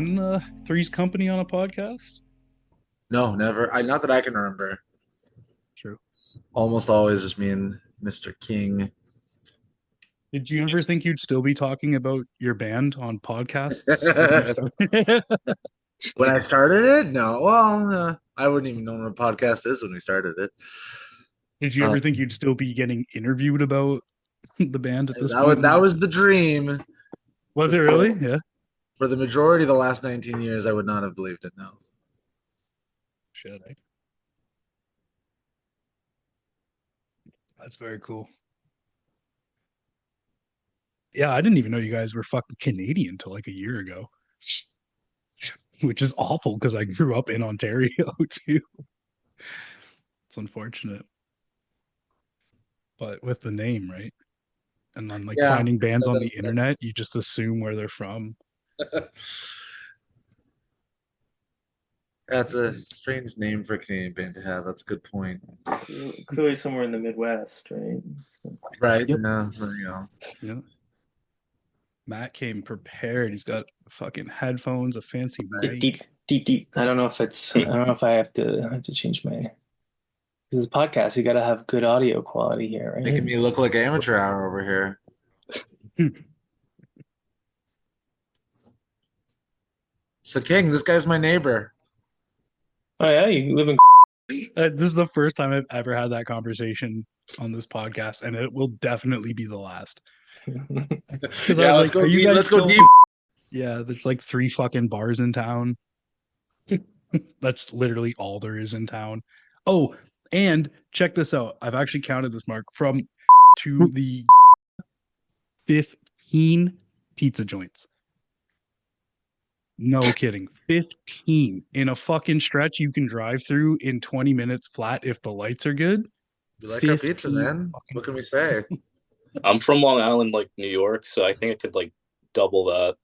on Three's Company on a podcast? No, never. Not that I can remember. True. It's almost always just me and Mr. King. Did you ever think you'd still be talking about your band on podcasts when you started? When I started it, no. Well, I wouldn't even know what a podcast is when we started it. Did you Uh, ever think you'd still be getting interviewed about the band at this that was point? that was the dream. Was it But really? Yeah. for the majority of the last 19 years, I would not have believed it. No. Shit. That's very cool. Yeah, I didn't even know you guys were fucking Canadian until like a year ago, which is awful because I grew up in Ontario too. It's unfortunate, but with the name, right? And then like Yeah. finding bands that on the does- internet, you just assume where they're from. That's a strange name for a Canadian band to have. That's a good point. Clearly somewhere in the Midwest, right? Right. Yep. Yeah. There you go. Yeah. Matt came prepared. He's got fucking headphones, a fancy Deep, mic. deep, deep, deep. I don't know if it's. I don't know if I have to change my. This is a podcast. You got to have good audio quality here, right? Making me look like amateur hour over here. So, King, this guy's my neighbor. Oh yeah, you live in. This is the first time I've ever had that conversation on this podcast, and it will definitely be the last. Because I Yeah, was let's like, go "Are you deep. guys Let's go still-" deep. Yeah, there's like 3 fucking bars in town. That's literally all there is in town. Oh, and check this out. I've actually counted this, Mark, from to the 15 pizza joints. No kidding. 15 in a fucking stretch you can drive through in 20 minutes flat if the lights are good. We like our pizza, 15 man. fucking What can we say? I'm from Long Island, like New York, so I think it could like double that.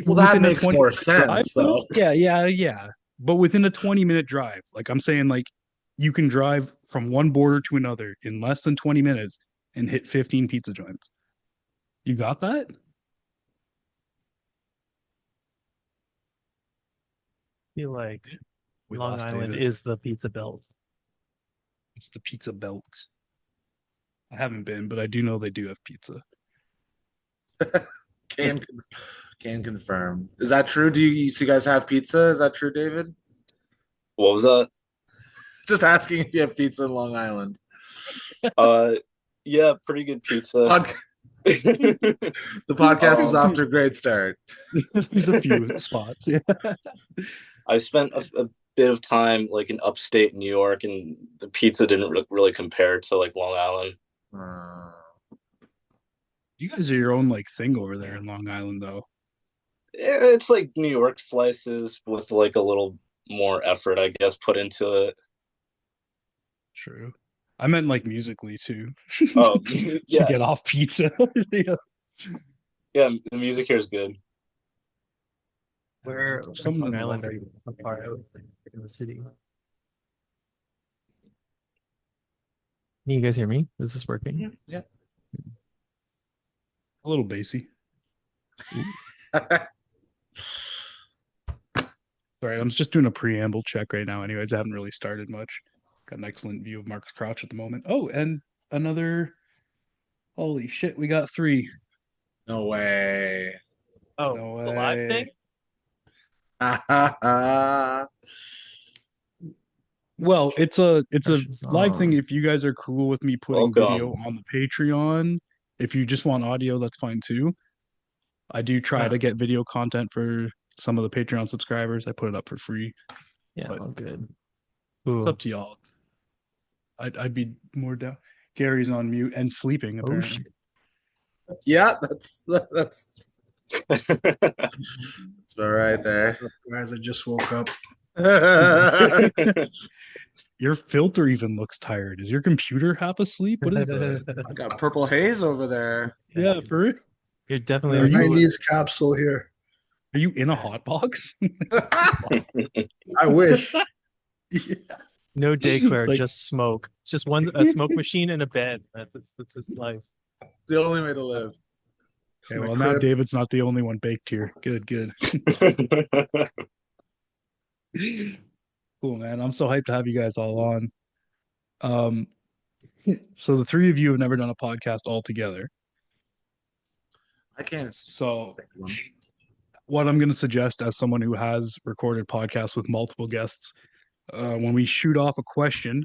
Well, that within a makes 20 more minute drive, sense, though. Yeah. But within a 20-minute drive, like I'm saying, like you can drive from one border to another in less than 20 minutes and hit 15 pizza joints. You got that? Feel like We Long lost Island David. is the pizza belt. It's the pizza belt. I haven't been, but I do know they do have pizza. Can can confirm. Is that true? So you guys have pizza? Is that true, David? What was that? Just asking if you have pizza in Long Island. Uh, yeah, pretty good pizza. Pod- the podcast is off to a great start. There's a few spots. Yeah. I spent a bit of time like in upstate New York, and the pizza didn't really compare to like Long Island. Uh, You guys are your own like thing over there in Long Island, though. It's like New York slices with like a little more effort, I guess, put into it. True. I meant like musically too. Oh, To yeah, get off pizza. Yeah. yeah. The music here is good. Where Some Long of them Island are. are you? How far out in the city? Can you guys hear me? Is this working? yeah. A little bassy. Sorry, I'm just doing a preamble check right now. Anyways, I haven't really started much. Got an excellent view of Mark's crotch at the moment. Oh, and another. Holy shit, we got 3. No way. Oh, No it's a live way. thing? Well, it's a Precious live thing on. if you guys are cool with me putting video Welcome. on the Patreon. If you just want audio, that's fine too. I do try Yeah. to get video content for some of the Patreon subscribers. I put it up for free. Yeah, But all good. it's up to y'all. I'd be more down. Gary's on mute and sleeping Oh, apparently. shit. Yeah, that's all right there. Guys, I just woke up. Your filter even looks tired. Is your computer half asleep? What is that? I got purple haze over there. Yeah, for real? You're definitely Are you- 90s capsule here. Are you in a hot box? I wish. Yeah. no daycare, It's like- just smoke. It's just a smoke machine and a bed. That's its life. It's the only way to live. It's Okay, my well, now crib. David's not the only one baked here. Good. Cool, man. I'm so hyped to have you guys all on. Um, so the three of you have never done a podcast all together. I can't. So Pick one. what I'm going to suggest as someone who has recorded podcasts with multiple guests, when we shoot off a question,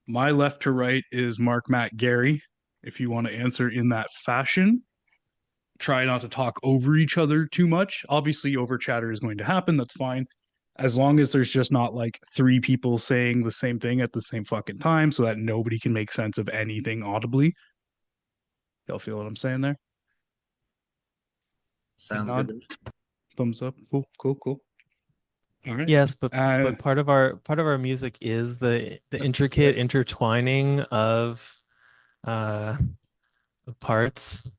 my left to right is Mark, Matt, Gary. If you want to answer in that fashion, try not to talk over each other too much. Obviously, over chatter is going to happen. That's fine. As long as there's just not like three people saying the same thing at the same fucking time so that nobody can make sense of anything audibly. Y'all feel what I'm saying there? Sounds Nod. good to me. Thumbs up. Cool. All right. Yes, but part of our music is the intricate intertwining of the parts.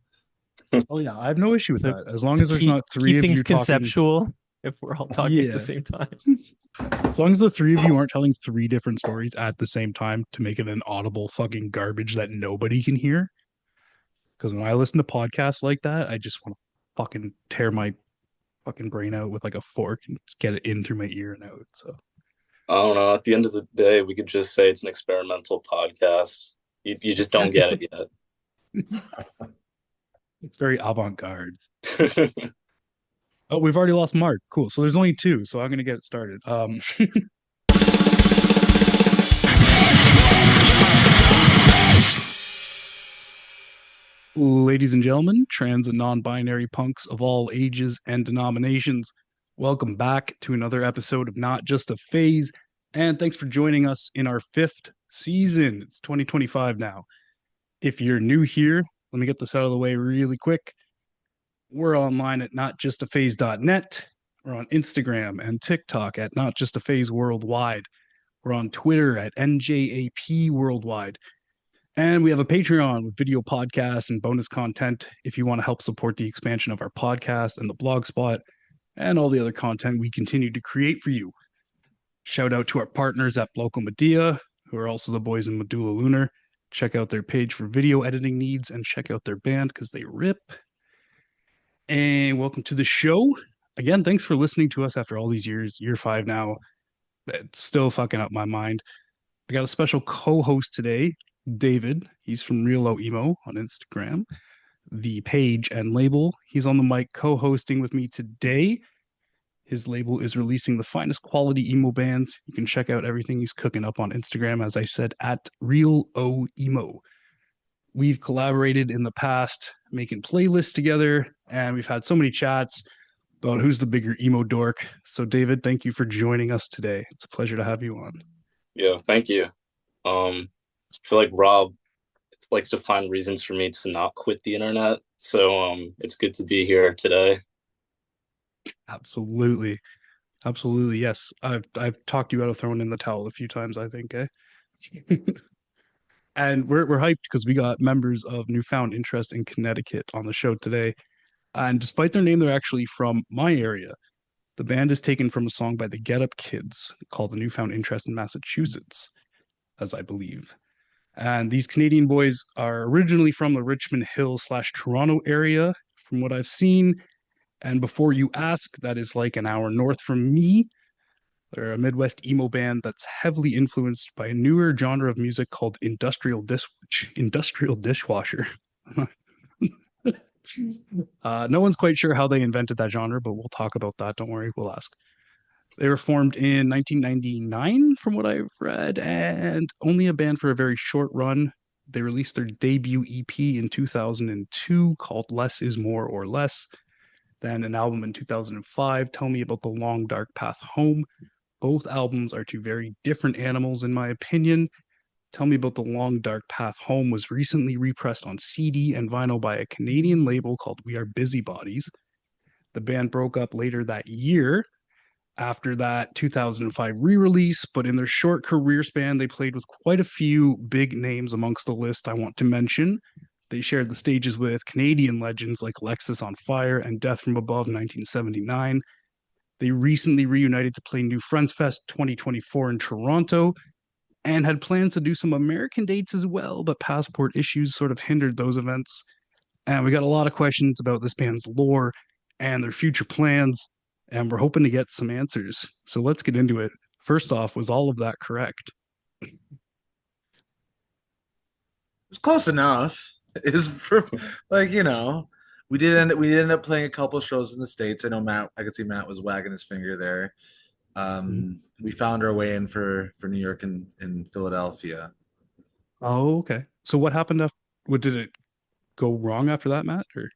Oh yeah, I have no issue with So that. As long as there's not three keep of things you talking. conceptual if we're all talking at Yeah. the same time. As long as the three of you aren't telling three different stories at the same time to make it an audible fucking garbage that nobody can hear. Because when I listen to podcasts like that, I just want to fucking tear my fucking brain out with like a fork and just get it in through my ear and out. So I don't know. At the end of the day, we could just say it's an experimental podcast. You just don't get it yet. it's very avant-garde. Oh, we've already lost Mark. Cool. So there's only two, so I'm gonna get it started. Ladies and gentlemen, trans and non-binary punks of all ages and denominations, welcome back to another episode of Not Just a Phase, and thanks for joining us in our 5th season. It's 2025 now. If you're new here, let me get this out of the way really quick. We're online at notjustaphase.net. We're on Instagram and TikTok at Not Just a Phase Worldwide. We're on Twitter at NJAP Worldwide. And we have a Patreon with video podcasts and bonus content if you want to help support the expansion of our podcast and the blog spot and all the other content we continue to create for you. Shout out to our partners at Local Media, who are also the boys in Medulla Lunar. Check out their page for video editing needs and check out their band because they rip. And welcome to the show. Again, thanks for listening to us after all these years, year 5 now. It's still fucking up my mind. I got a special co-host today, David. He's from Real Low Emo on Instagram, the page and label. He's on the mic co-hosting with me today. His label is releasing the finest quality emo bands. You can check out everything he's cooking up on Instagram, as I said, at Real O Emo. We've collaborated in the past, making playlists together, and we've had so many chats about who's the bigger emo dork. So, David, thank you for joining us today. It's a pleasure to have you on. Yeah, thank you. I feel like Rob likes to find reasons for me to not quit the internet, so it's good to be here today. Absolutely, yes. I've talked you out of throwing in the towel a few times, I think. And we're hyped because we got members of Newfound Interest in Connecticut on the show today. And despite their name, they're actually from my area. The band is taken from a song by the Get Up Kids called The Newfound Interest in Massachusetts, as I believe. And these Canadian boys are originally from the Richmond Hill / Toronto area, from what I've seen. And before you ask, that is like an hour north from me. They're a Midwest emo band that's heavily influenced by a newer genre of music called industrial dishwasher. No one's quite sure how they invented that genre, but we'll talk about that. Don't worry, we'll ask. They were formed in 1999, from what I've read, and only a band for a very short run. They released their debut EP in 2002 called Less Is More or Less. Then an album in 2005, Tell Me About the Long Dark Path Home. Both albums are two very different animals, in my opinion. Tell Me About the Long Dark Path Home was recently repressed on CD and vinyl by a Canadian label called We Are Busybodies. The band broke up later that year after that 2005 re-release, but in their short career span, they played with quite a few big names amongst the list I want to mention. They shared the stages with Canadian legends like Lexus on Fire and Death from Above 1979. They recently reunited to play New Friends Fest 2024 in Toronto and had plans to do some American dates as well, but passport issues sort of hindered those events. And we got a lot of questions about this band's lore and their future plans, and we're hoping to get some answers. So let's get into it. First off, was all of that correct? It was close enough. It was like, we did end up playing a couple shows in the States. I know I could see Matt was wagging his finger there. We found our way in for New York and Philadelphia. Oh, okay. So what happened after? What did it go wrong after that, Matt? Or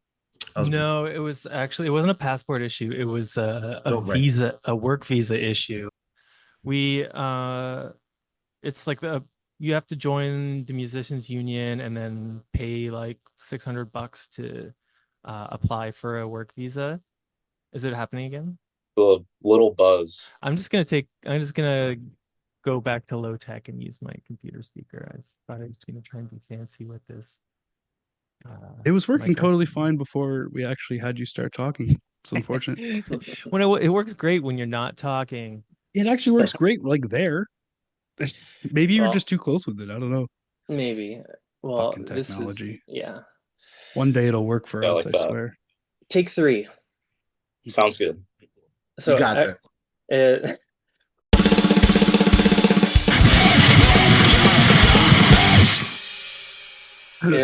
No, it wasn't a passport issue. It was a right. a work visa issue. It's like you have to join the musicians union and then pay like $600 to apply for a work visa. Is it happening again? The little buzz. I'm just gonna go back to low tech and use my computer speaker. I thought I was gonna try and be fancy with this. it was working microphone. totally fine before we actually had you start talking. It's unfortunate. When it works great when you're not talking. It actually works great, like there. Maybe you were Well, just too close with it. I don't know. Maybe. Well, Fucking this is technology. One One day it'll work for Yeah, us, like I that. swear. Take 3. Sounds good. So You got this.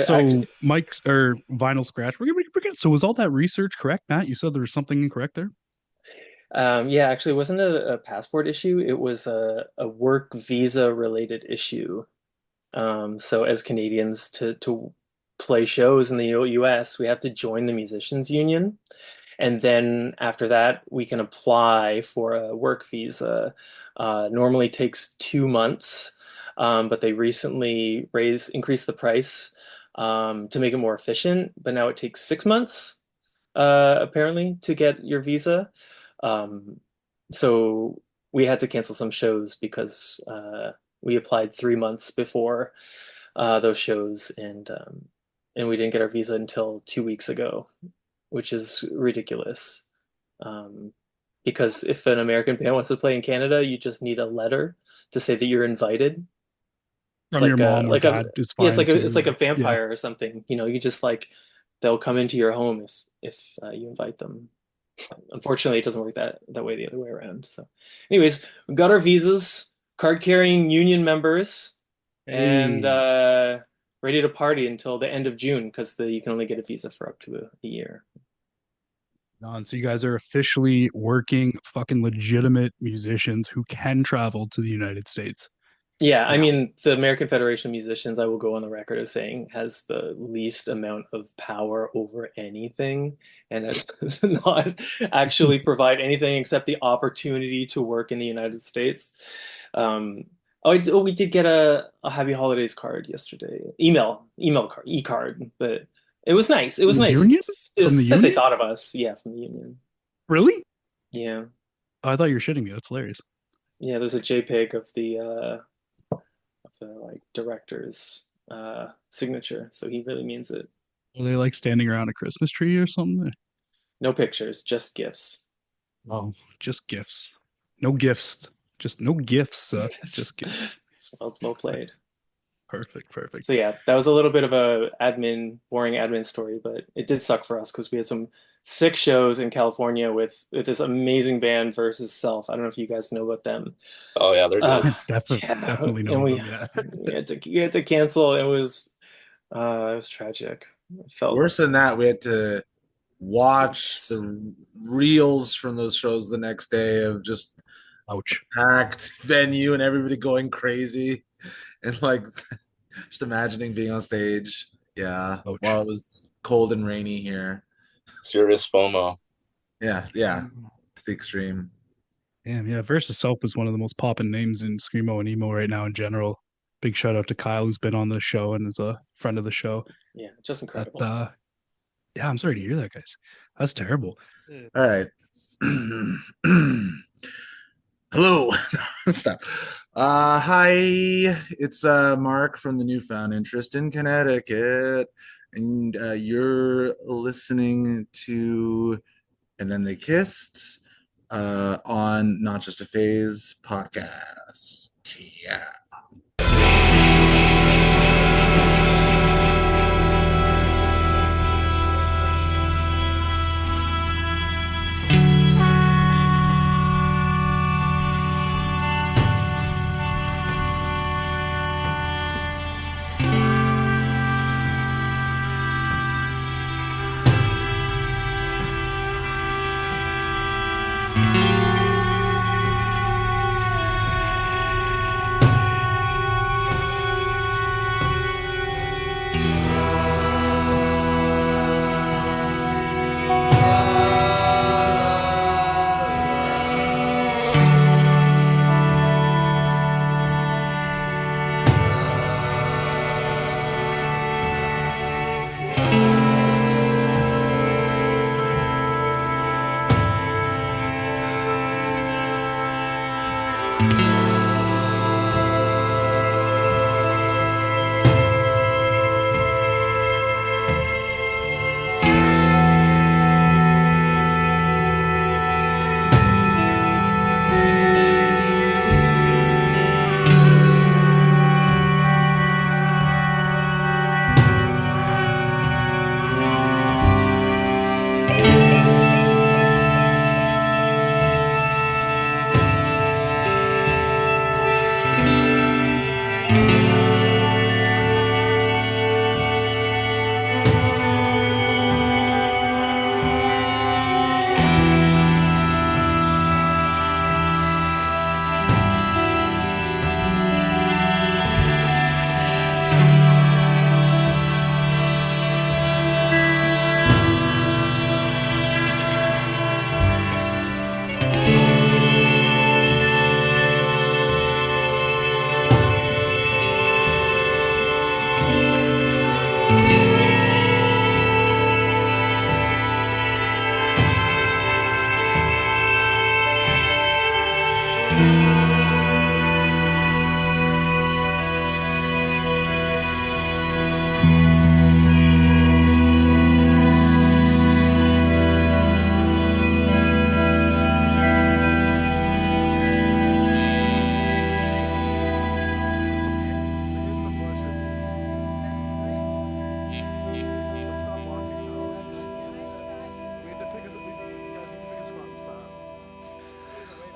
So actually- Mike's or vinyl scratch. So was all that research correct, Matt? You said there was something incorrect there? Actually, it wasn't a passport issue. It was a work visa related issue. So as Canadians to play shows in the US, we have to join the musicians union. And then after that, we can apply for a work visa. Normally takes 2 months, but they recently increased the price to make it more efficient. But now it takes 6 months, apparently, to get your visa. So we had to cancel some shows because we applied 3 months before those shows, and we didn't get our visa until 2 weeks ago, which is ridiculous. Because if an American band wants to play in Canada, you just need a letter to say that you're invited. From your mom or dad, it's fine. Yeah, it's like a Yeah. vampire or something. You just they'll come into your home if you invite them. Unfortunately, it doesn't work that way the other way around. So, anyways, we got our visas, card-carrying union members, and ready to party until the end of June because you can only get a visa for up to a year. So you guys are officially working fucking legitimate musicians who can travel to the United States. Yeah, I mean, the American Federation of Musicians, I will go on the record as saying, has the least amount of power over anything, and it does not actually provide anything except the opportunity to work in the United States. We did get a Happy Holidays card yesterday, email card, e-card, but it was nice. It was From the nice union? From the that they union? thought of us. Yeah, from the union. Really? Yeah, Oh, I thought you were shitting me. That's hilarious. yeah. There's a JPEG of the director's signature, so he really means it. Are they like standing around a Christmas tree or something? No pictures, just gifts. Oh, just gifts. No gifts. Just no gifts. Just gifts. It's well played. Perfect. So yeah, that was a little bit of a boring admin story, but it did suck for us because we had some sick shows in California with this amazing band Versus Self. I don't know if you guys know about them. Oh yeah, they're good. Definitely know and we about them, yeah. we had to cancel. It was tragic. It felt Worse than that, we had to watch the reels from those shows the next day of just Ouch. packed venue and everybody going crazy, and just imagining being on stage. Yeah, Ouch. while it was cold and rainy here. Serious FOMO. Yeah, to the extreme. Damn, yeah. Versus Self is one of the most popping names in screamo and emo right now in general. Big shout out to Kyle, who's been on the show and is a friend of the show. Yeah, just incredible. Yeah, I'm sorry to hear that, guys. That's terrible. All right. Hello. Stop. Hi, it's Mark from the Newfound Interest in Connecticut, and you're listening to And Then They Kissed on Not Just a Phase podcast. Yeah.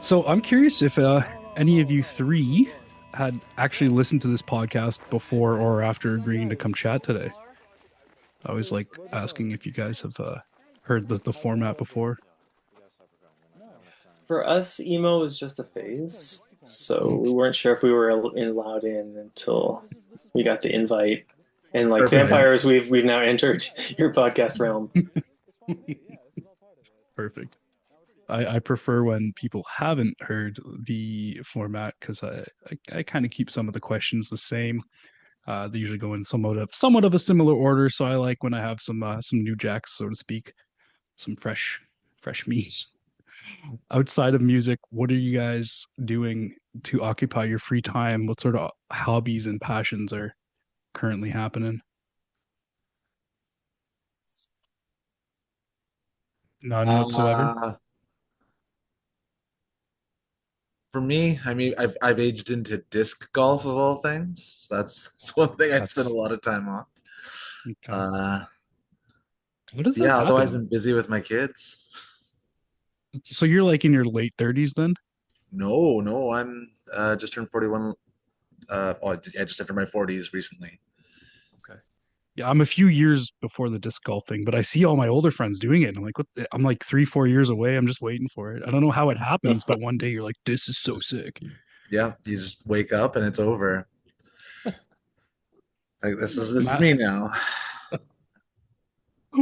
So I'm curious if any of you three had actually listened to this podcast before or after agreeing to come chat today. I was like asking if you guys have heard the format before. For us, emo was just a phase, so we weren't sure if we were allowed in until we got the invite. And like Perfect. vampires, we've now entered your podcast realm. Perfect. I prefer when people haven't heard the format because I kind of keep some of the questions the same. They usually go in somewhat of a similar order, so I like when I have some new jacks, so to speak, some fresh meats. Outside of music, what are you guys doing to occupy your free time? What sort of hobbies and passions are currently happening? None whatsoever. For me, I mean, I've aged into disc golf of all things. That's one thing I spend a lot of time on. Okay. What does that Yeah, happen? otherwise I'm busy with my kids. So you're like in your late 30s then? No, I'm just turned 41. I just entered my 40s recently. Okay. Yeah, I'm a few years before the disc golf thing, but I see all my older friends doing it. And I'm like, what? I'm like 3-4 years away. I'm just waiting for it. I don't know how it happens, but one day you're like, this is so sick. Yeah, you just wake up and it's over. Like this is Matt, me now.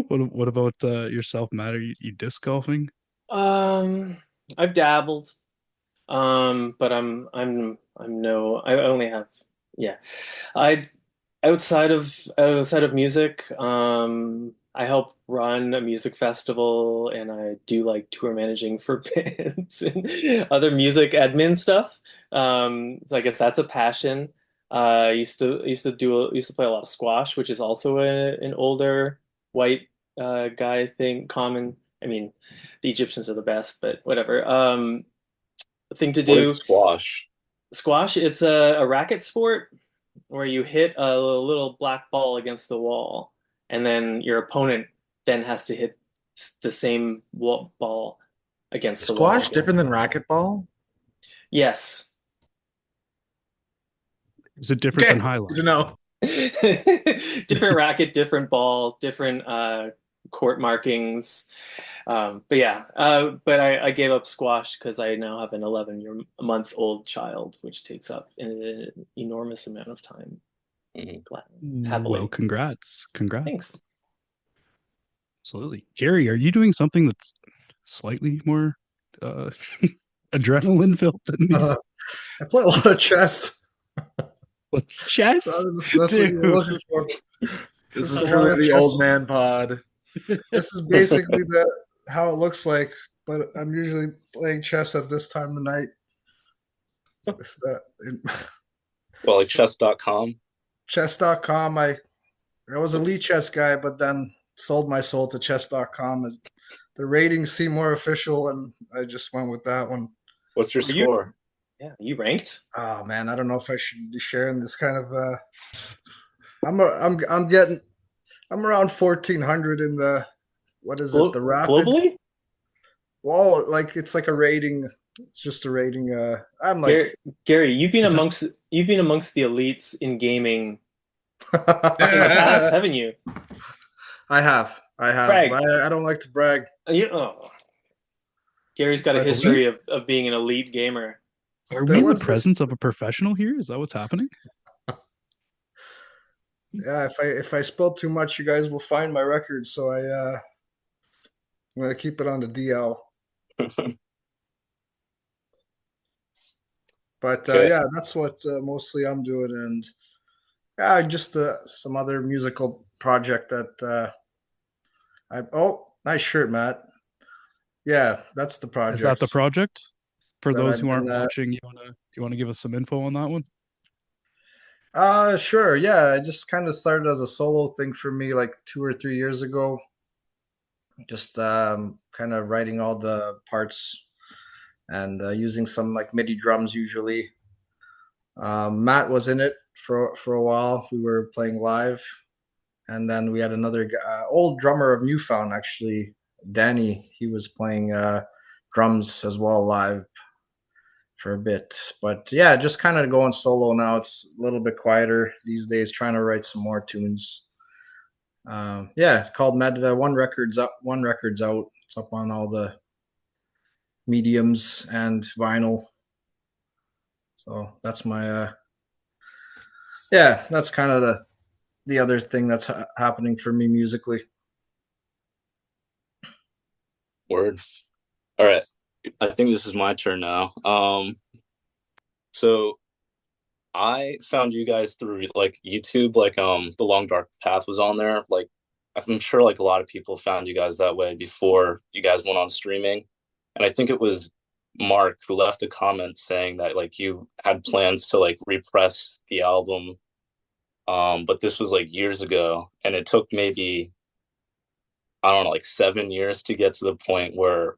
what about yourself, Matt? Are you disc golfing? I've dabbled, but I only have yeah. I outside of music, I help run a music festival and I do like tour managing for bands and other music admin stuff. So I guess that's a passion. I used to play a lot of squash, which is also an older white guy thing, common. I mean, the Egyptians are the best, but whatever. Thing to What do. is squash? Squash, it's a racket sport where you hit a little black ball against the wall, and then your opponent then has to hit the same ball against the wall Squash again. different than racquetball? Yes. Is it different than highlight? Good to know. Different racket, different ball, different court markings. But yeah, but I gave up squash because I now have an 11-month-old child, which takes up an enormous amount of time. Happily. Well, congrats. Thanks. Absolutely. Gary, are you doing something that's slightly more adrenaline filled than these? I play a lot of chess. What's chess? So that's what you're looking for. This is So truly the chess- old man pod. This is basically how it looks like, but I'm usually playing chess at this time of night. If the, in Well, like chess.com. chess.com, I was a lead chess guy, but then sold my soul to chess.com as the ratings seemed more official, and I just went with that one. What's your Are you? score? Yeah, you ranked? Oh man, I don't know if I should be sharing this kind of. I'm getting. I'm around 1400 in the. What is it? The rapid. Globally? Whoa, like it's like a rating. It's just a rating. I'm like. Gary, Is that you've been amongst the elites in gaming in the past, Yeah. haven't you? I have. I have. Brag. I don't like to brag, Oh, Gary's got a but history of being an elite gamer. are we there in the was this. presence of a professional here? Is that what's happening? Yeah, if I spill too much, you guys will find my record. So I'm gonna keep it on the DL. But Okay. yeah, that's what mostly I'm doing, and yeah, just some other musical project that I. Oh, nice shirt, Matt. Yeah, that's the Is that the project project? For that those I've who aren't been. watching, you wanna give us some info on that one? Sure. Yeah, I just kind of started as a solo thing for me like 2 or 3 years ago. Just kind of writing all the parts and using some like MIDI drums usually. Matt was in it for a while. We were playing live, and then we had another old drummer of Newfound actually, Danny. He was playing drums as well live for a bit. But yeah, just kind of going solo now. It's a little bit quieter these days. Trying to write some more tunes. Yeah, it's called Med. One record's up. One record's out. It's up on all the mediums and vinyl. So that's my yeah. That's kind of the other thing that's happening for me musically. Word. All right. I think this is my turn now. So I found you guys through like YouTube, like the Long Dark Path was on there. Like I'm sure like a lot of people found you guys that way before you guys went on streaming. And I think it was Mark who left a comment saying that like you had plans to like repress the album. But this was like years ago and it took maybe I don't know, like 7 years to get to the point where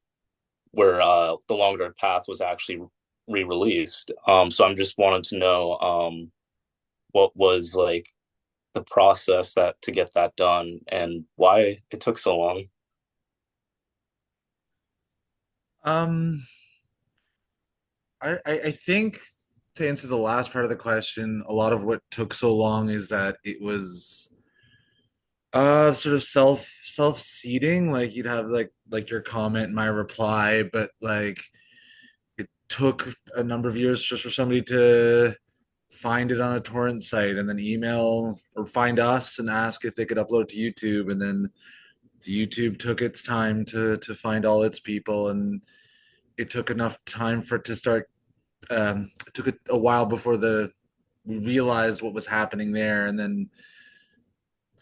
the Long Dark Path was actually re-released. So I'm just wanted to know what was like the process that to get that done and why it took so long. Um, I think to answer the last part of the question, a lot of what took so long is that it was sort of self-seeding. Like you'd have like your comment, my reply, but like it took a number of years just for somebody to find it on a torrent site and then email or find us and ask if they could upload to YouTube, and then the YouTube took its time to find all its people, and it took enough time for it to start. It took a while before we realized what was happening there, and then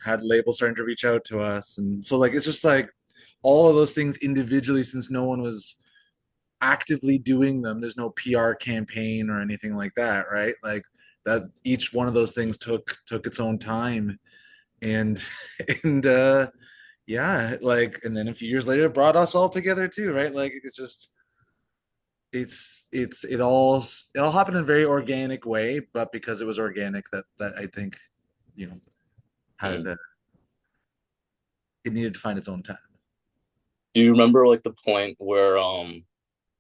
had labels starting to reach out to us, and so like it's just like all of those things individually, since no one was actively doing them. There's no PR campaign or anything like that, right? Like that each one of those things took its own time, and and yeah, like and then a few years later it brought us all together too, right? Like it's just it all happened in a very organic way, but because it was organic, that I think you know had Mm. it needed to find its own time. Do you remember like the point where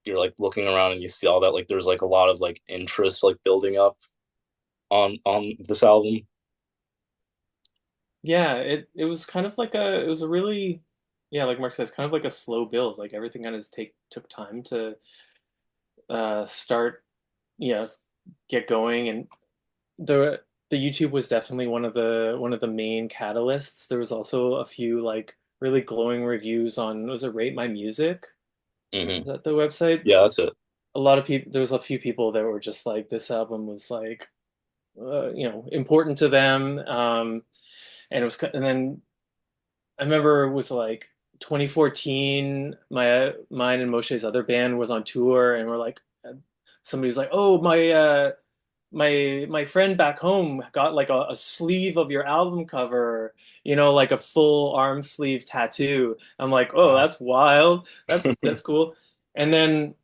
you're like looking around and you see all that like there's like a lot of like interest like building up on this album? Yeah, it was kind of like it was a really, yeah, like Mark says, kind of like a slow build. Like everything kind of took time to start, you know, get going. And the YouTube was definitely one of the main catalysts. There was also a few like really glowing reviews on, was it Rate My Music? Hmm. Is that the website? Yeah, that's it. A lot of people, there was a few people that were just like, this album was like, important to them. And it was, and then I remember it was like 2014. Mine and Moshe's other band was on tour, and we're like, somebody's like, oh, my friend back home got like a sleeve of your album cover, like a full arm sleeve tattoo. I'm like, oh, Wow. that's wild. That's cool. And then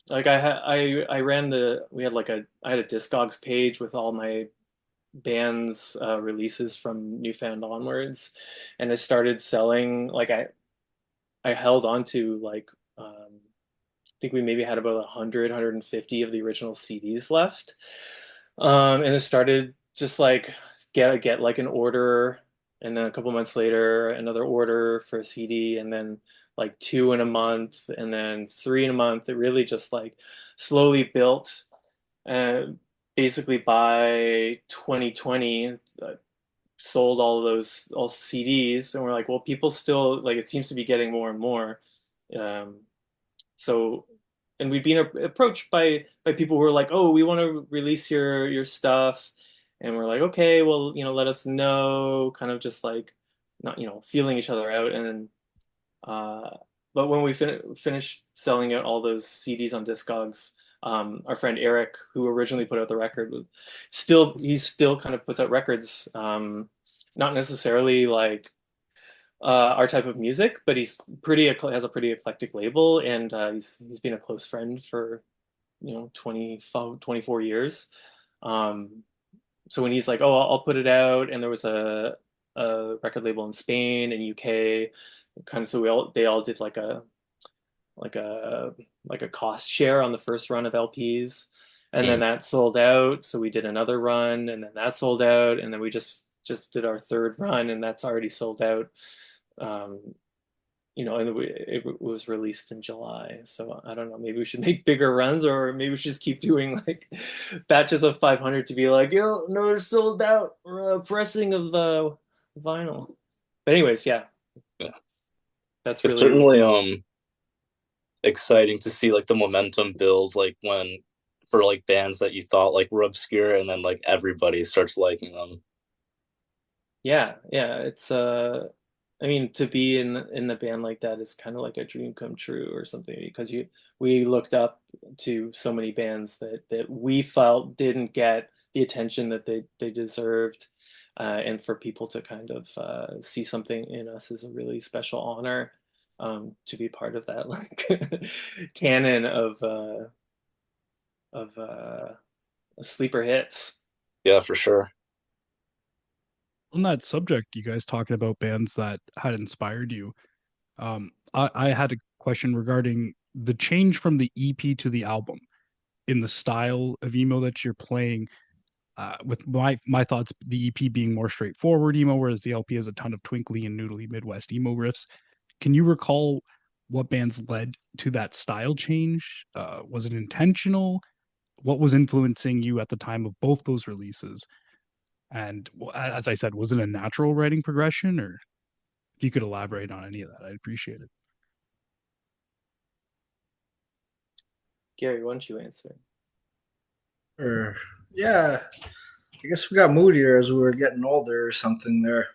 like I ran I had a Discogs page with all my band's releases from Newfound onwards, and I started selling like I held on to like I think we maybe had about 150 of the original CDs left. And it started just like get like an order, and then a couple months later, another order for a CD, and then like two in a month, and then three in a month. It really just like slowly built. And basically by 2020, sold all CDs, and we're like, well, people still like it seems to be getting more and more. Um, so, and we've been approached by people who are like, "Oh, we want to release your stuff," and we're like, "Okay, well, let us know." Kind of just like not feeling each other out, and then uh, but when we finished selling out all those CDs on Discogs, our friend Eric, who originally put out the record, he still kind of puts out records, not necessarily like our type of music, but has a pretty eclectic label, and he's been a close friend for 24 years. Um, so when he's like, "Oh, I'll put it out," and there was a record label in Spain and UK, kind of, so they all did like a like a cost share on the first run of LPs, and then Mm. that sold out. So we did another run, and then that sold out, and then we just did our third run, and that's already sold out. Um, and it was released in July. So I don't know, maybe we should make bigger runs, or maybe we should just keep doing like batches of 500 to be like, yo, another sold out pressing of vinyl. But anyways, yeah, Yeah. that's It's really certainly exciting to see like the momentum build, like when for like bands that you thought like were obscure, and then like everybody starts liking them. yeah. It's I mean, to be in the band like that is kind of like a dream come true or something, because we looked up to so many bands that we felt didn't get the attention that they deserved, and for people to kind of see something in us is a really special honor, to be part of that like canon of sleeper hits. Yeah, for sure. On that subject, you guys talking about bands that had inspired you. I had a question regarding the change from the EP to the album in the style of emo that you're playing. With my thoughts, the EP being more straightforward emo, whereas the LP has a ton of twinkly and noodly Midwest emo riffs. Can you recall what bands led to that style change? Was it intentional? What was influencing you at the time of both those releases? And as I said, was it a natural writing progression, or if you could elaborate on any of that, I'd appreciate it. Gary, why don't you answer? Yeah, I guess we got moodier as we were getting older or something there.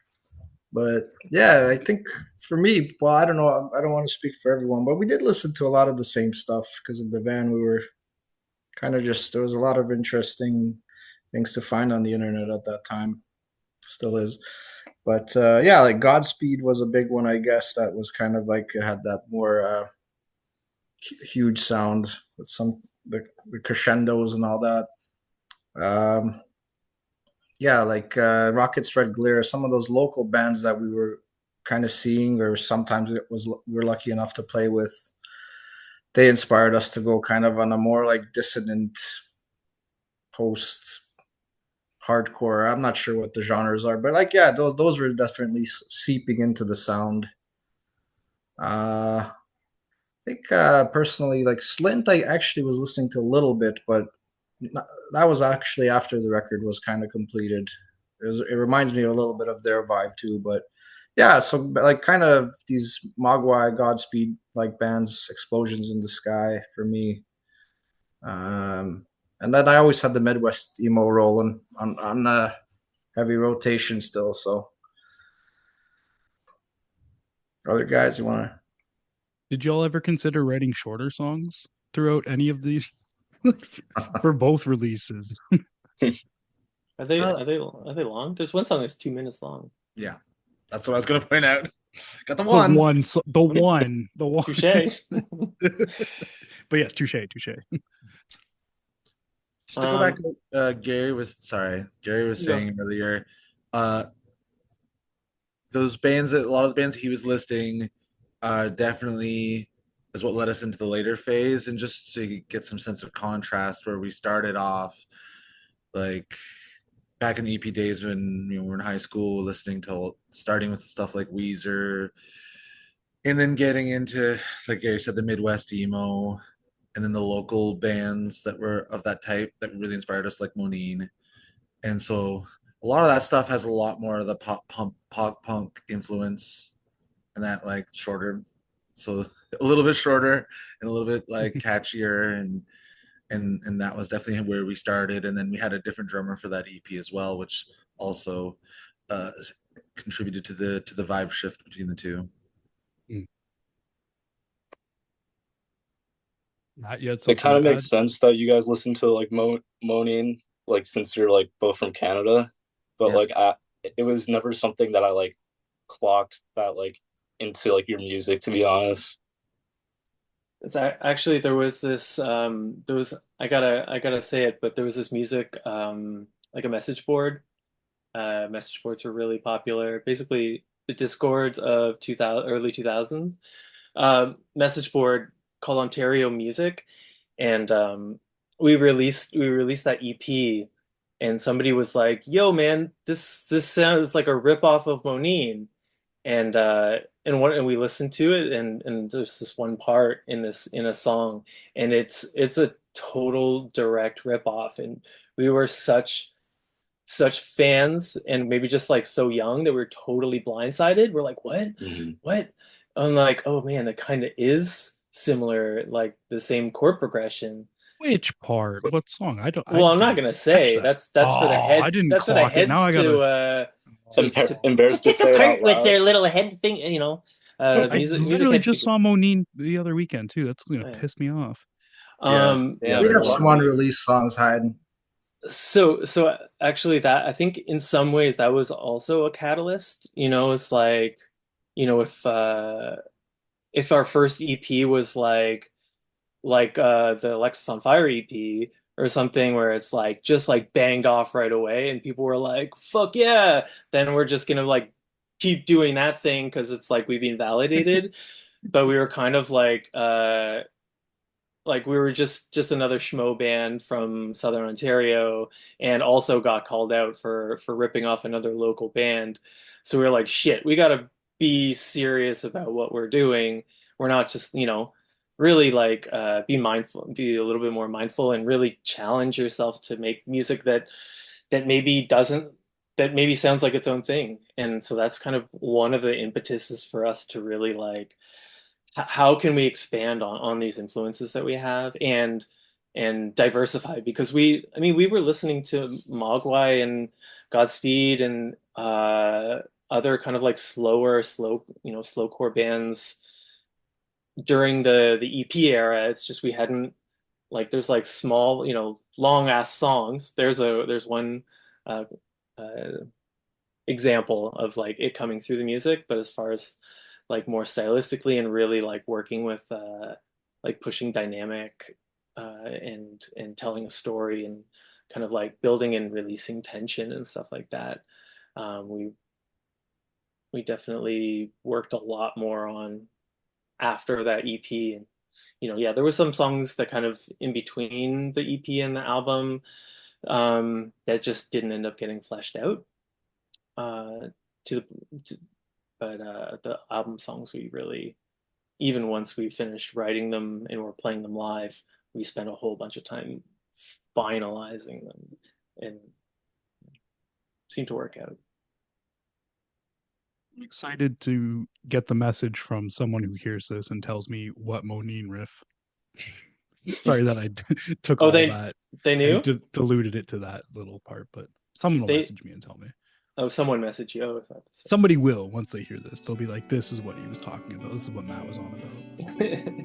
But yeah, I think for me, well, I don't know, I don't want to speak for everyone, but we did listen to a lot of the same stuff because of the van. We were kind of just, there was a lot of interesting things to find on the internet at that time. Still is. But yeah, like Godspeed was a big one, I guess. That was kind of like it had that more huge sound with the crescendos and all that. Um, yeah, like Rockets Red Glare, some of those local bands that we were kind of seeing, or sometimes it was we are lucky enough to play with. They inspired us to go kind of on a more like dissonant post hardcore. I'm not sure what the genres are, but like yeah, those were definitely seeping into the sound. I think personally, like Slint, I actually was listening to a little bit, but that was actually after the record was kind of completed. It reminds me a little bit of their vibe too, but yeah, so like kind of these Mogwai, Godspeed like bands, Explosions in the Sky for me. Um, and then I always had the Midwest emo rolling on heavy rotation still. So other guys, you want to? Did y'all ever consider writing shorter songs throughout any of these? for both releases. Are they long? There's one song that's 2 minutes long. Yeah, that's what I was gonna point out. Got the The one. the one. Touche. But yes, touche. Just to go back to Gary was saying earlier, uh, those bands that a lot of the bands he was listing definitely is what led us into the later phase, and just so you get some sense of contrast where we started off like back in the EP days when we were in high school, starting with stuff like Weezer, and then getting into, like Gary said, the Midwest emo, and then the local bands that were of that type that really inspired us, like Monine. And so a lot of that stuff has a lot more of the pop punk influence, and that like shorter, so a little bit shorter and a little bit like catchier, and that was definitely where we started. And then we had a different drummer for that EP as well, which also uh, contributed to the vibe shift between the two. Not yet. It kind of makes sense that you guys listen to like moaning, like since you're like both from Canada, but Yeah. like it was never something that I like clocked that like into like your music, to be honest. It's actually there was this I gotta say it, but there was this music like a message board. Message boards were really popular. Basically, the discords of 2000 early 2000s. Message board called Ontario Music, and we released that EP, and somebody was like, "Yo, man, this sounds like a ripoff of Monine," and we listened to it, and there's this one part in a song, and it's a total direct ripoff, and we were such fans, and maybe just like so young that we're totally blindsided. We're like, what? Mm-hmm. What? I'm like, oh man, it kind of is similar, like the same chord progression. Which part? What song? Well, I'm not gonna say that. that's for the heads. I didn't That's for the clock it. Now heads I gotta. Embarrassed to pick say it out apart with loud. their little head thing. You know, I music literally head just figures. saw Monine the other weekend too. That's gonna Yeah. piss me off. Yeah, We they're have some lovely. unreleased songs hiding. So actually, that I think in some ways that was also a catalyst. You know, it's like, you know, if our first EP was like the Alexis on Fire EP or something where it's like just like banged off right away and people were like, fuck yeah, then we're just gonna like keep doing that thing because it's like we've been validated. But we were kind of like we were just another schmo band from Southern Ontario, and also got called out for ripping off another local band. So we were like, shit, we gotta be serious about what we're doing. We're not just, you know, really like be mindful, be a little bit more mindful, and really challenge yourself to make music that maybe doesn't that maybe sounds like its own thing. And so that's kind of one of the impetuses for us to really like how can we expand on these influences that we have, and diversify, because we were listening to Mogwai and Godspeed and other kind of like slowcore bands during the EP era. It's just we hadn't, like, there's like small, you know, long ass songs. There's one uh, uh, example of like it coming through the music, but as far as like more stylistically and really like working with like pushing dynamic and telling a story and kind of like building and releasing tension and stuff like that, we definitely worked a lot more on after that EP. And you know, yeah, there were some songs that kind of in between the EP and the album that just didn't end up getting fleshed out to the to, but the album songs, we really, even once we finished writing them and we're playing them live, we spent a whole bunch of time finalizing them, and seemed to work out. I'm excited to get the message from someone who hears this and tells me what Monine riff. Sorry that I took Oh, all they that knew? and diluted it to that little part, but someone will They message me and tell me. Oh, someone messaged you. Oh, I thought this. Somebody will, once they hear this. They'll be like, this is what he was talking about. This is what Matt was on about.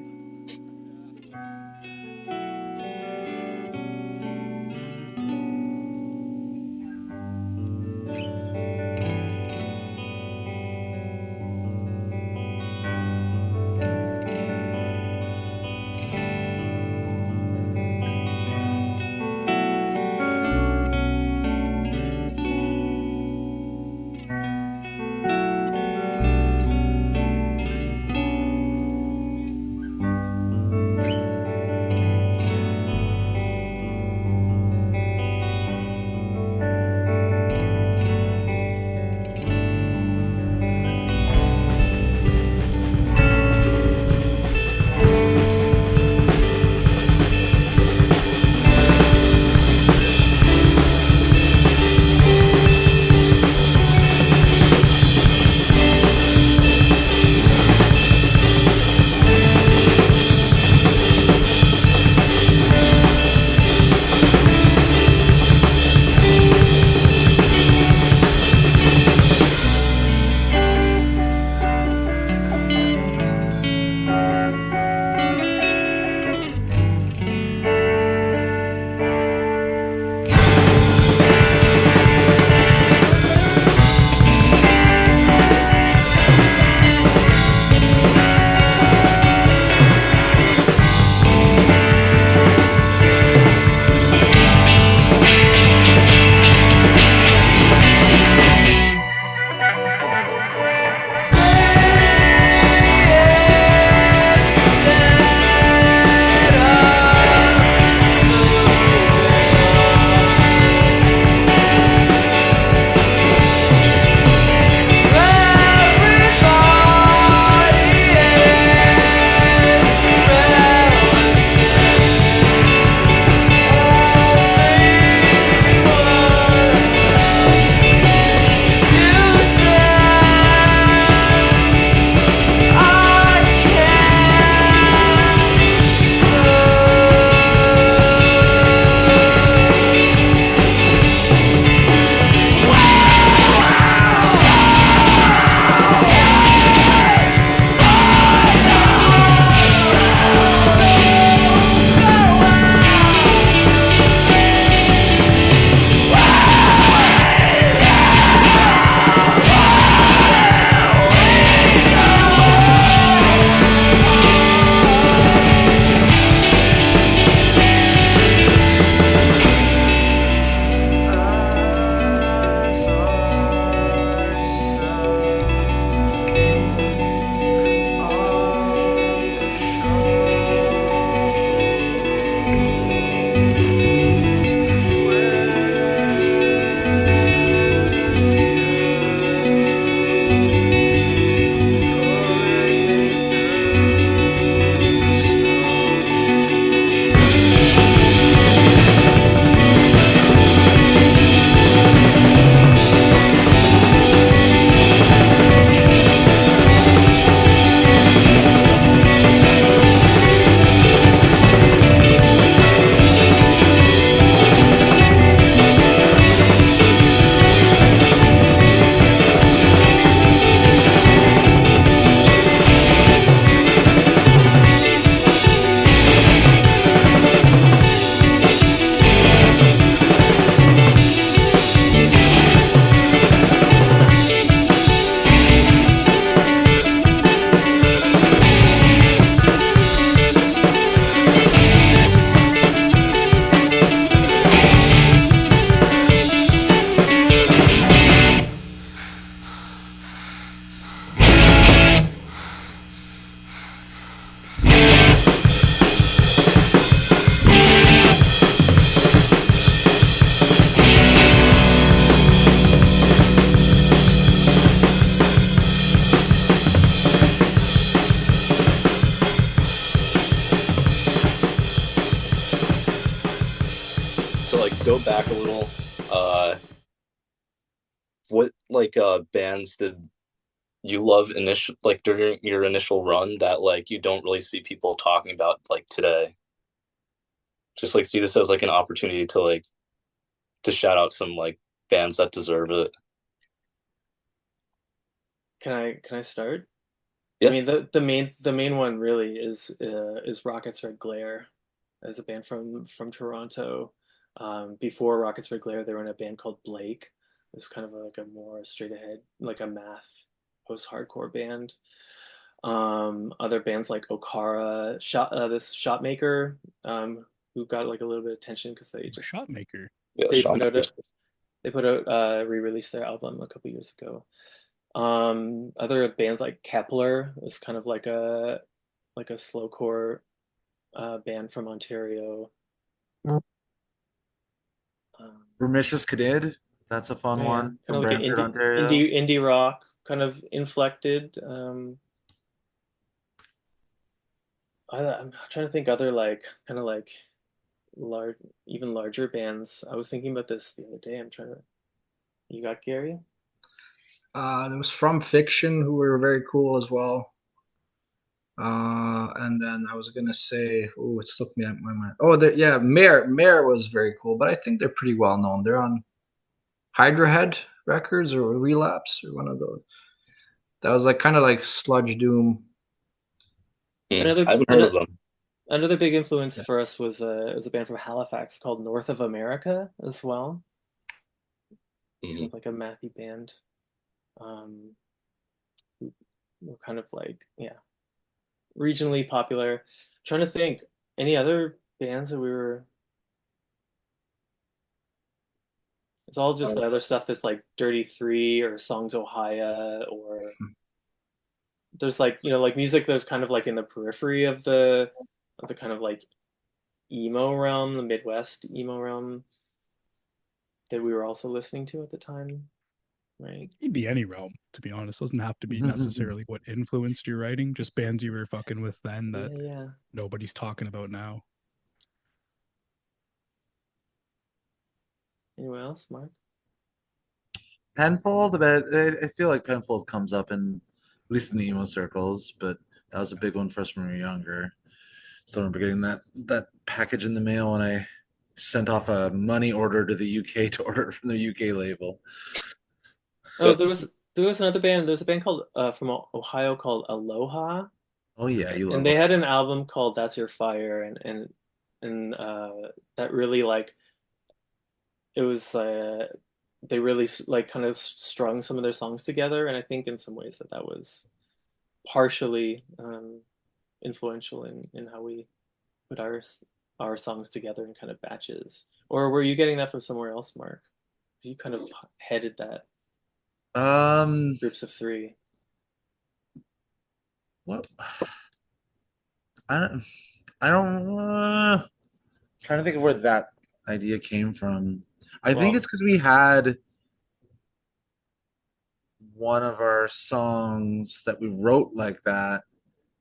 to like go back a little, what like bands did you love initial like during your initial run that like you don't really see people talking about like today? Just like see this as like an opportunity to like to shout out some like bands that deserve it. Can I start? I Yeah. mean, the main one really is Rockets Red Glare, as a band from Toronto. Before Rockets Red Glare, they were in a band called Blake. It's kind of like a more straight ahead, like a math post-hardcore band. Other bands like Okara, this Shotmaker, who got like a little bit of attention because Shot maker. Yeah, they Sean. put out a they put out re-released their album a couple years ago. Other bands like Kepler is kind of like a slowcore band from Ontario. Vermicious Kadid. That's a fun Yeah, one kind from of like an Brantford, indie Ontario. indie rock, kind of inflected. I'm trying to think other like kind of like large, even larger bands. I was thinking about this the other day. I'm trying to. You got Gary? There was From Fiction, who were very cool as well. And then I was gonna say, oh, it slipped me out my mind. Oh, yeah, Mare was very cool, but I think they're pretty well known. They're on Hydra Head Records or Relapse or one of those. That was like kind of like sludge doom. I Another haven't heard of another them. another big influence Yeah. for us was a band from Halifax called North of America as well. Kind Mm. of like a mathy band. Um, who were kind of like regionally popular. Trying to think any other bands that we were. It's all just the other stuff that's like Dirty Three or Songs Ohio or there's like like music that's kind of like in the periphery of the kind of like emo realm, the Midwest emo realm that we were also listening to at the time, right? It could be any realm, to be honest. It doesn't have to be necessarily what influenced your writing, just bands you were fucking with then that Yeah, yeah. nobody's talking about now. Anyone else, Mark? Penfold, but I feel like Penfold comes up in at least in the emo circles, but that was a big one for us when we were younger. So I remember getting that package in the mail when I sent off a money order to the UK to order it from the UK label. Oh, there was another band. There's a band called from Ohio called Aloha, Oh yeah, you and love they it. had an album called That's Your Fire, and that really like it was they really like kind of strung some of their songs together, and I think in some ways that was partially influential in how we put our songs together in kind of batches. Or were you getting that from somewhere else, Mark? 'Cause you kind of headed that Um, groups of three. what? I don't. I don't. Trying to think of where that idea came from. I think Well, it's because we had one of our songs that we wrote like that,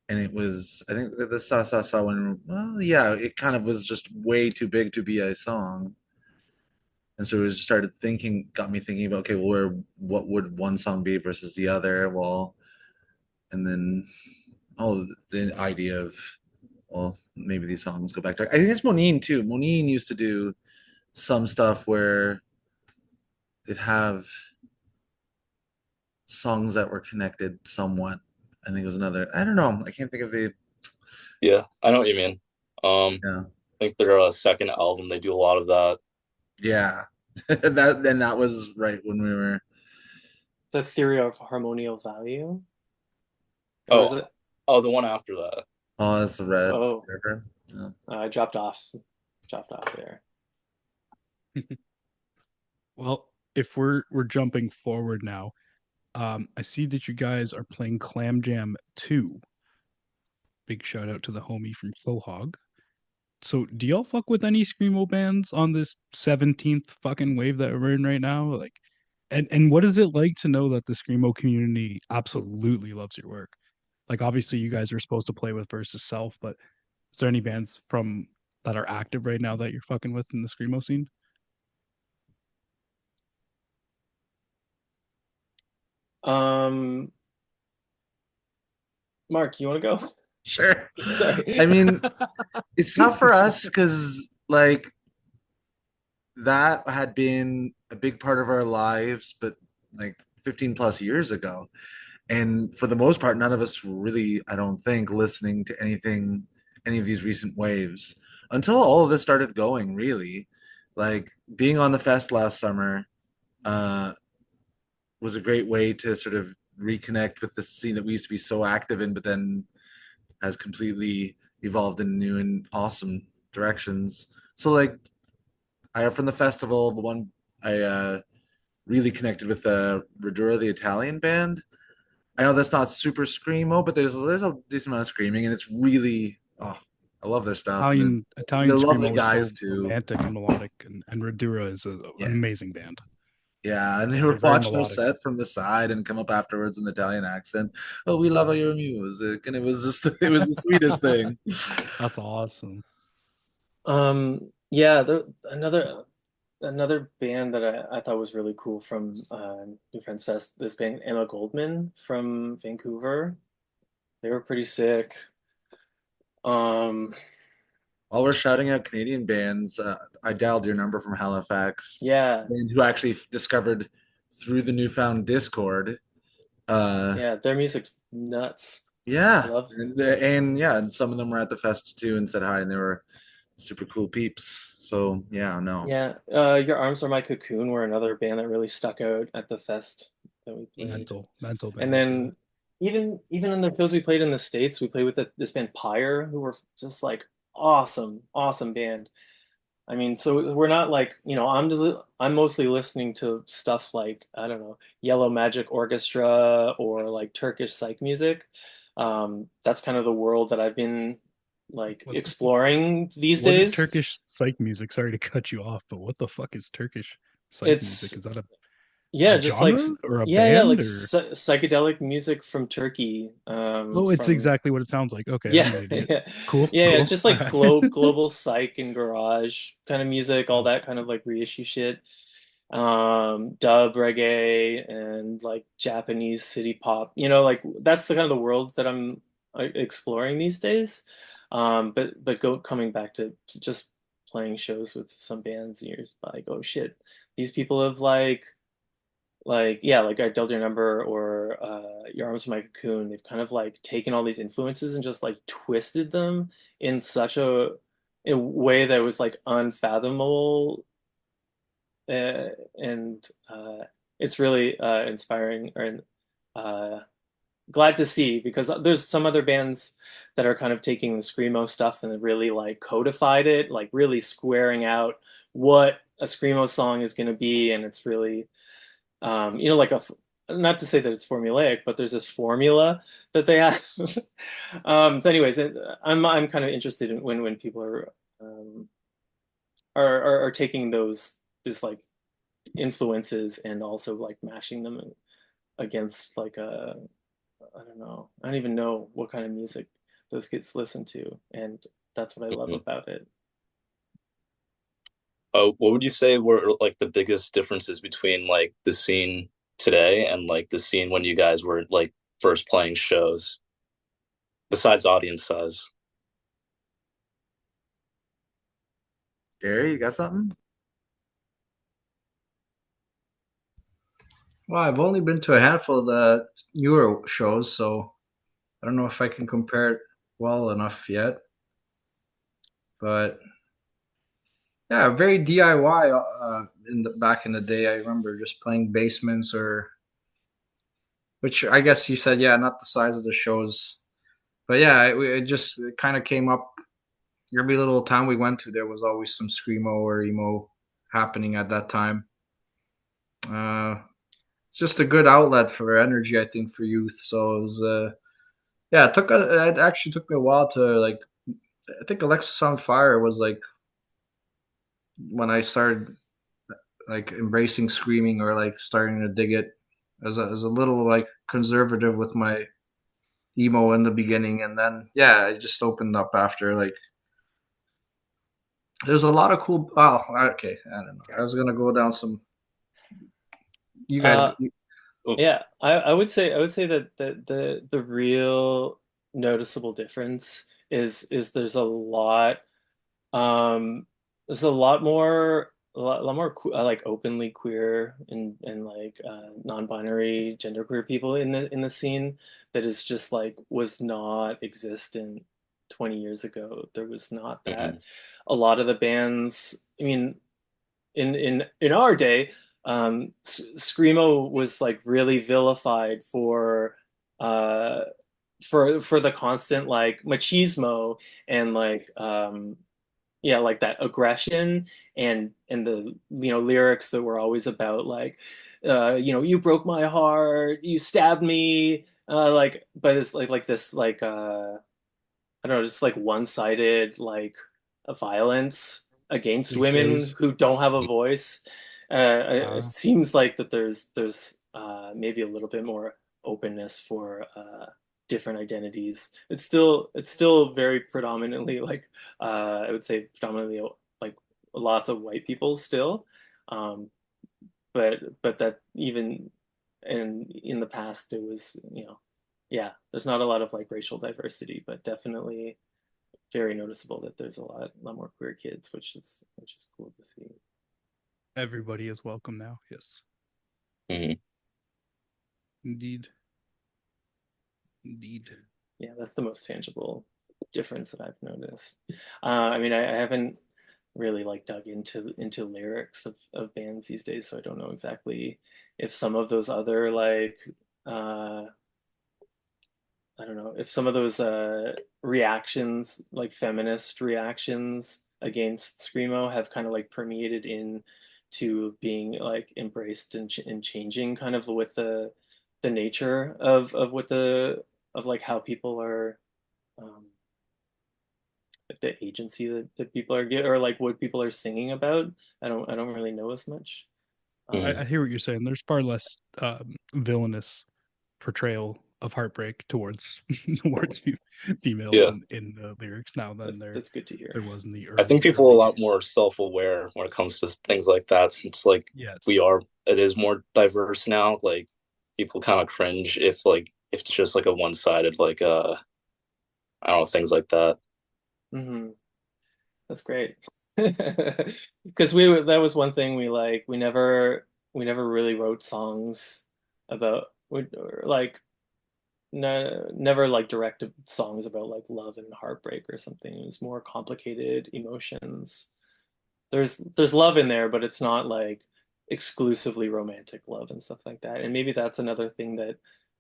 and it was I think the sa sa sa one. Well, yeah, it kind of was just way too big to be a song, and so we just started thinking, got me thinking about okay, well, what would one song be versus the other? Well, and then the idea of well, maybe these songs go back to. I think it's Monine too. Monine used to do some stuff where they'd have songs that were connected somewhat. I think it was another. I don't know. I can't think of the. Yeah, I know what you mean. Yeah, I think their second album they do a lot of that. yeah. That was right when we were. the theory of harmonial value, or is Oh, it? oh, the one after that. Oh, that's the red Oh, river. Yeah. I dropped off there. Well, if we're jumping forward now, I see that you guys are playing Clam Jam 2. Big shout out to the homie from Quahog. So, do y'all fuck with any screamo bands on this 17th fucking wave that we're in right now? Like, and what is it like to know that the screamo community absolutely loves your work? Like, obviously, you guys are supposed to play with Versus Self, but is there any bands from that are active right now that you're fucking with in the screamo scene? Um, Mark, you want to go? Sure. Sorry. I mean, it's tough for us because like that had been a big part of our lives, but like 15 plus years ago. And for the most part, none of us were really, I don't think, listening to any of these recent waves until all of this started going, really. Like being on the fest last summer uh, was a great way to sort of reconnect with the scene that we used to be so active in, but then has completely evolved in new and awesome directions. So, like, I from the festival, the one I really connected with Radura, the Italian band. I know that's not super screamo, but there's a decent amount of screaming, and it's really I love their stuff, and Italian they're lovely screamo is so guys too. romantic and melodic, and Radura is an Yeah, amazing band. yeah, and they Yeah, were they're very watching our melodic. set from the side and come up afterwards in the Italian accent. Oh, we love your music, and it was just it was the sweetest thing. That's awesome. Yeah, another band that I thought was really cool from New Friends Fest, this band Emma Goldman from Vancouver. They were pretty sick. Um, While we're shouting out Canadian bands, I dialed your number from Halifax. It's a yeah, band who I actually discovered through the Newfound Discord. Uh, yeah, their music's nuts. I yeah, love, and yeah, and some of them were at the fest too and said hi, and they were super cool peeps. So yeah, no, yeah. Your Arms Are My Cocoon were another band that really stuck out at the fest that we played. Mental And band. Yeah. then even in the shows we played in the States, we played with this band Pyre, who were just like awesome band. I mean, so we're not like, I'm mostly listening to stuff like, I don't know, Yellow Magic Orchestra or like Turkish psych music. That's kind of the world that I've been like What exploring these what is days. Turkish psych music? Sorry to cut you off, but what the fuck is Turkish psych music? It's Is that Yeah, a just like genre or a yeah, band like or psychedelic music from Turkey. oh, it's From exactly what it sounds like. Okay, I'm Yeah, an idiot. yeah, Cool, yeah, cool. just All like right. global psych and garage kind of music, all Oh, that kind of like reissue shit. Dub reggae and like Japanese city pop. Like that's the kind of the world that I'm exploring these days. But coming back to just playing shows with some bands, and you're just like, oh shit, these people have like yeah, like I Dialed Your Number or Your Arms Are My Cocoon. They've kind of like taken all these influences and just like twisted them in such a way that was like unfathomable, and it's really inspiring or uh, glad to see because there's some other bands that are kind of taking the screamo stuff and really like codified it, like really squaring out what a screamo song is going to be, and it's really like not to say that it's formulaic, but there's this formula that they have. So, anyways, I'm kind of interested in when people um, are taking this like influences and also like mashing them against like a I don't know. I don't even know what kind of music those kids listen to, and that's what I love Mhm. about it. What would you say were like the biggest differences between like the scene today and like the scene when you guys were like first playing shows, besides audience size? Gary, you got something? Well, I've only been to a handful of the newer shows, so I don't know if I can compare it well enough yet. But yeah, very DIY. Back in the day, I remember just playing basements or, which I guess you said, yeah, not the size of the shows, but yeah, it just kind of came up. Every little town we went to, there was always some screamo or emo happening at that time. Uh, it's just a good outlet for energy, I think, for youth. So it was, yeah, it actually took me a while to like. I think Alexis on Fire was like when I started like embracing screaming or like starting to dig it as a little like conservative with my emo in the beginning, and then yeah, it just opened up after like There's a lot of cool. Oh, okay. I don't know. I was gonna go down some. You guys. Uh, yeah, I would say that the real noticeable difference is um there's a lot more like openly queer and like non-binary genderqueer people in the scene that is just like was not existent 20 years ago. There was not Hmm. that. A lot of the bands, I mean, in our day, screamo was like really vilified uh for the constant like machismo and like yeah, like that aggression and the lyrics that were always about like you broke my heart, you stabbed me, like, but it's like this like I don't know, just like one-sided like violence against women Cliches. who don't have a voice. It Uh, seems like that there's maybe a little bit more openness for different identities. It's still very predominantly like I would say predominantly like lots of white people still, um, but that even in the past it was yeah, there's not a lot of like racial diversity, but definitely very noticeable that there's lot more queer kids, which is cool to see. everybody is welcome now. Yes, Hmm. indeed, indeed. Yeah, that's the most tangible difference that I've noticed. I mean, I haven't really like dug into lyrics of bands these days, so I don't know exactly if some of those other like uh, I don't know if some of those reactions, like feminist reactions against screamo, have kind of like permeated in to being like embraced and changing kind of with the nature of what the of like how people are um, like the agency that people are get or like what people are singing about. I don't really know as much. Hmm. I hear what you're saying. There's far less villainous portrayal of heartbreak towards towards females Yeah, in the lyrics now than That's good to hear. there was in the I think early people are a early lot days. more self-aware when it comes to things like that, since like we Yes, are, it is more diverse now. Like people kind of cringe if it's just like a one-sided like I don't know, things like that. Hmm. That's great. Because that was one thing we like we never really wrote songs about or like never like directed songs about like love and heartbreak or something. It was more complicated emotions. There's love in there, but it's not like exclusively romantic love and stuff like that. And maybe that's another thing that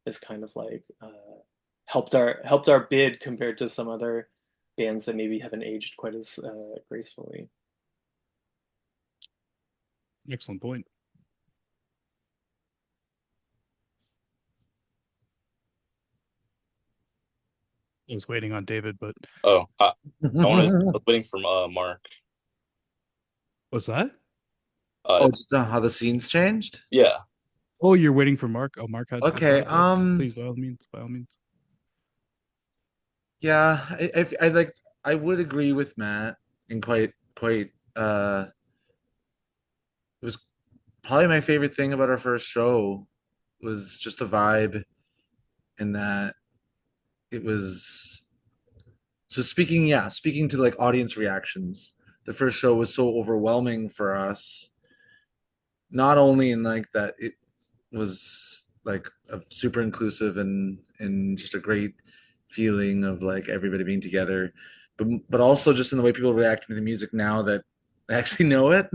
is kind of like helped our bid compared to some other bands that maybe haven't aged quite as gracefully. excellent point. I was waiting on David, but Oh, I was waiting for Mark. what's that? Oh, It's just how the scenes changed. yeah. Oh, you're waiting for Mark. Oh, Mark had some Okay. thought. Yes, please, by all means, by all means. Yeah, I like. I would agree with Matt, and quite. It was probably my favorite thing about our first show was just the vibe, and that it was. So speaking, yeah, speaking to like audience reactions, the first show was so overwhelming for us. Not only in like that it was like a super inclusive and just a great feeling of like everybody being together, but also just in the way people react to the music now that they actually know it,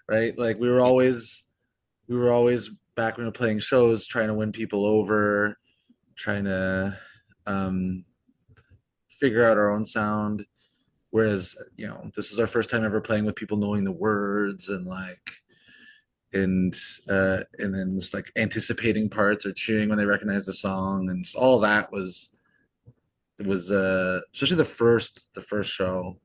right? Like we were always back when we were playing shows trying to win people over, trying to um, figure out our own sound. Whereas, this is our first time ever playing with people knowing the words and like and then just like anticipating parts or cheering when they recognize the song and all that was it was especially the first show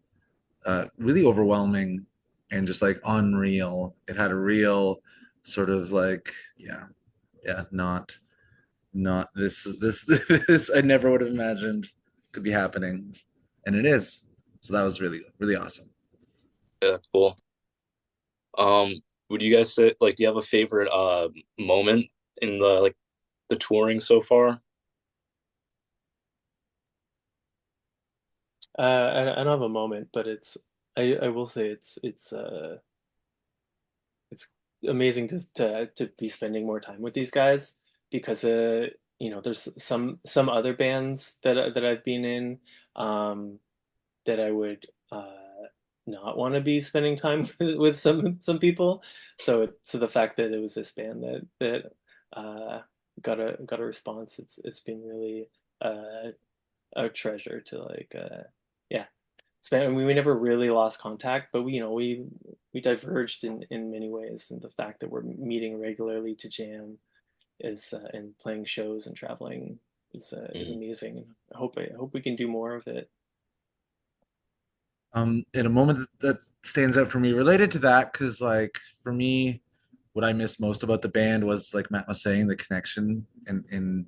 really overwhelming and just like unreal. It had a real sort of like yeah not this this I never would have imagined could be happening, and it is. So that was really really awesome. Yeah, cool. Would you guys say like do you have a favorite moment in the touring so far? I don't have a moment, but I will say it's amazing to be spending more time with these guys because there's some other bands that I've been in um that I would not want to be spending time with some people. So the fact that it was this band that got a response, it's been really a treasure to like yeah spend. I mean, we never really lost contact, but we diverged in many ways, and the fact that we're meeting regularly to jam is and playing shows and traveling is Mhm. amazing. I hope we can do more of it. In a moment that stands out for me related to that, because like for me, what I missed most about the band was like Matt was saying, the connection and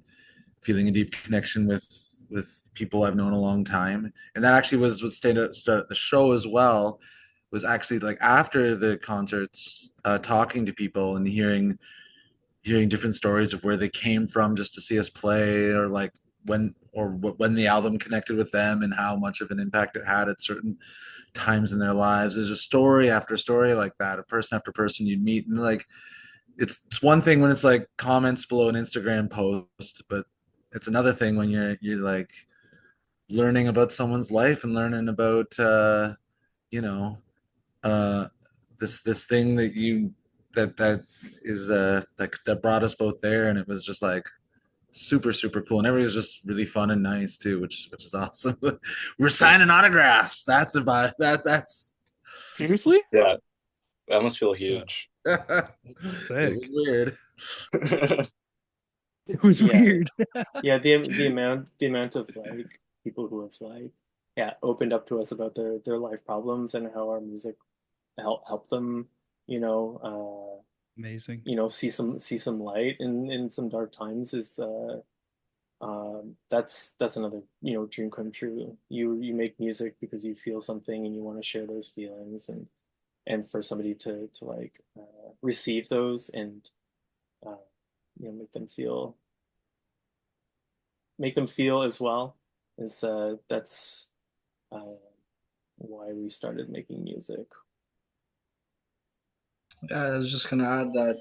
feeling a deep connection with people I've known a long time. And that actually was what started the show as well, was actually like after the concerts, talking to people and hearing different stories of where they came from just to see us play, or like when the album connected with them and how much of an impact it had at certain times in their lives. There's a story after story like that, a person after person you'd meet, and like it's one thing when it's like comments below an Instagram post, but it's another thing when you're like learning about someone's life and learning about you know uh this thing that is that brought us both there, and it was just like super cool, and everybody was just really fun and nice too, which is awesome. We're signing autographs. That's about that's Seriously? Yeah, that must feel Yeah. huge. it was Sick. weird. It was Yeah, weird. yeah. The amount of like people who have like opened up to us about their life problems and how our music help them, you know, Amazing. see some light in some dark times is that's another dream come true. You make music because you feel something and you want to share those feelings, and for somebody to like receive those and uh, make them feel as well is that's uh, why we started making music. Yeah, I was just gonna add that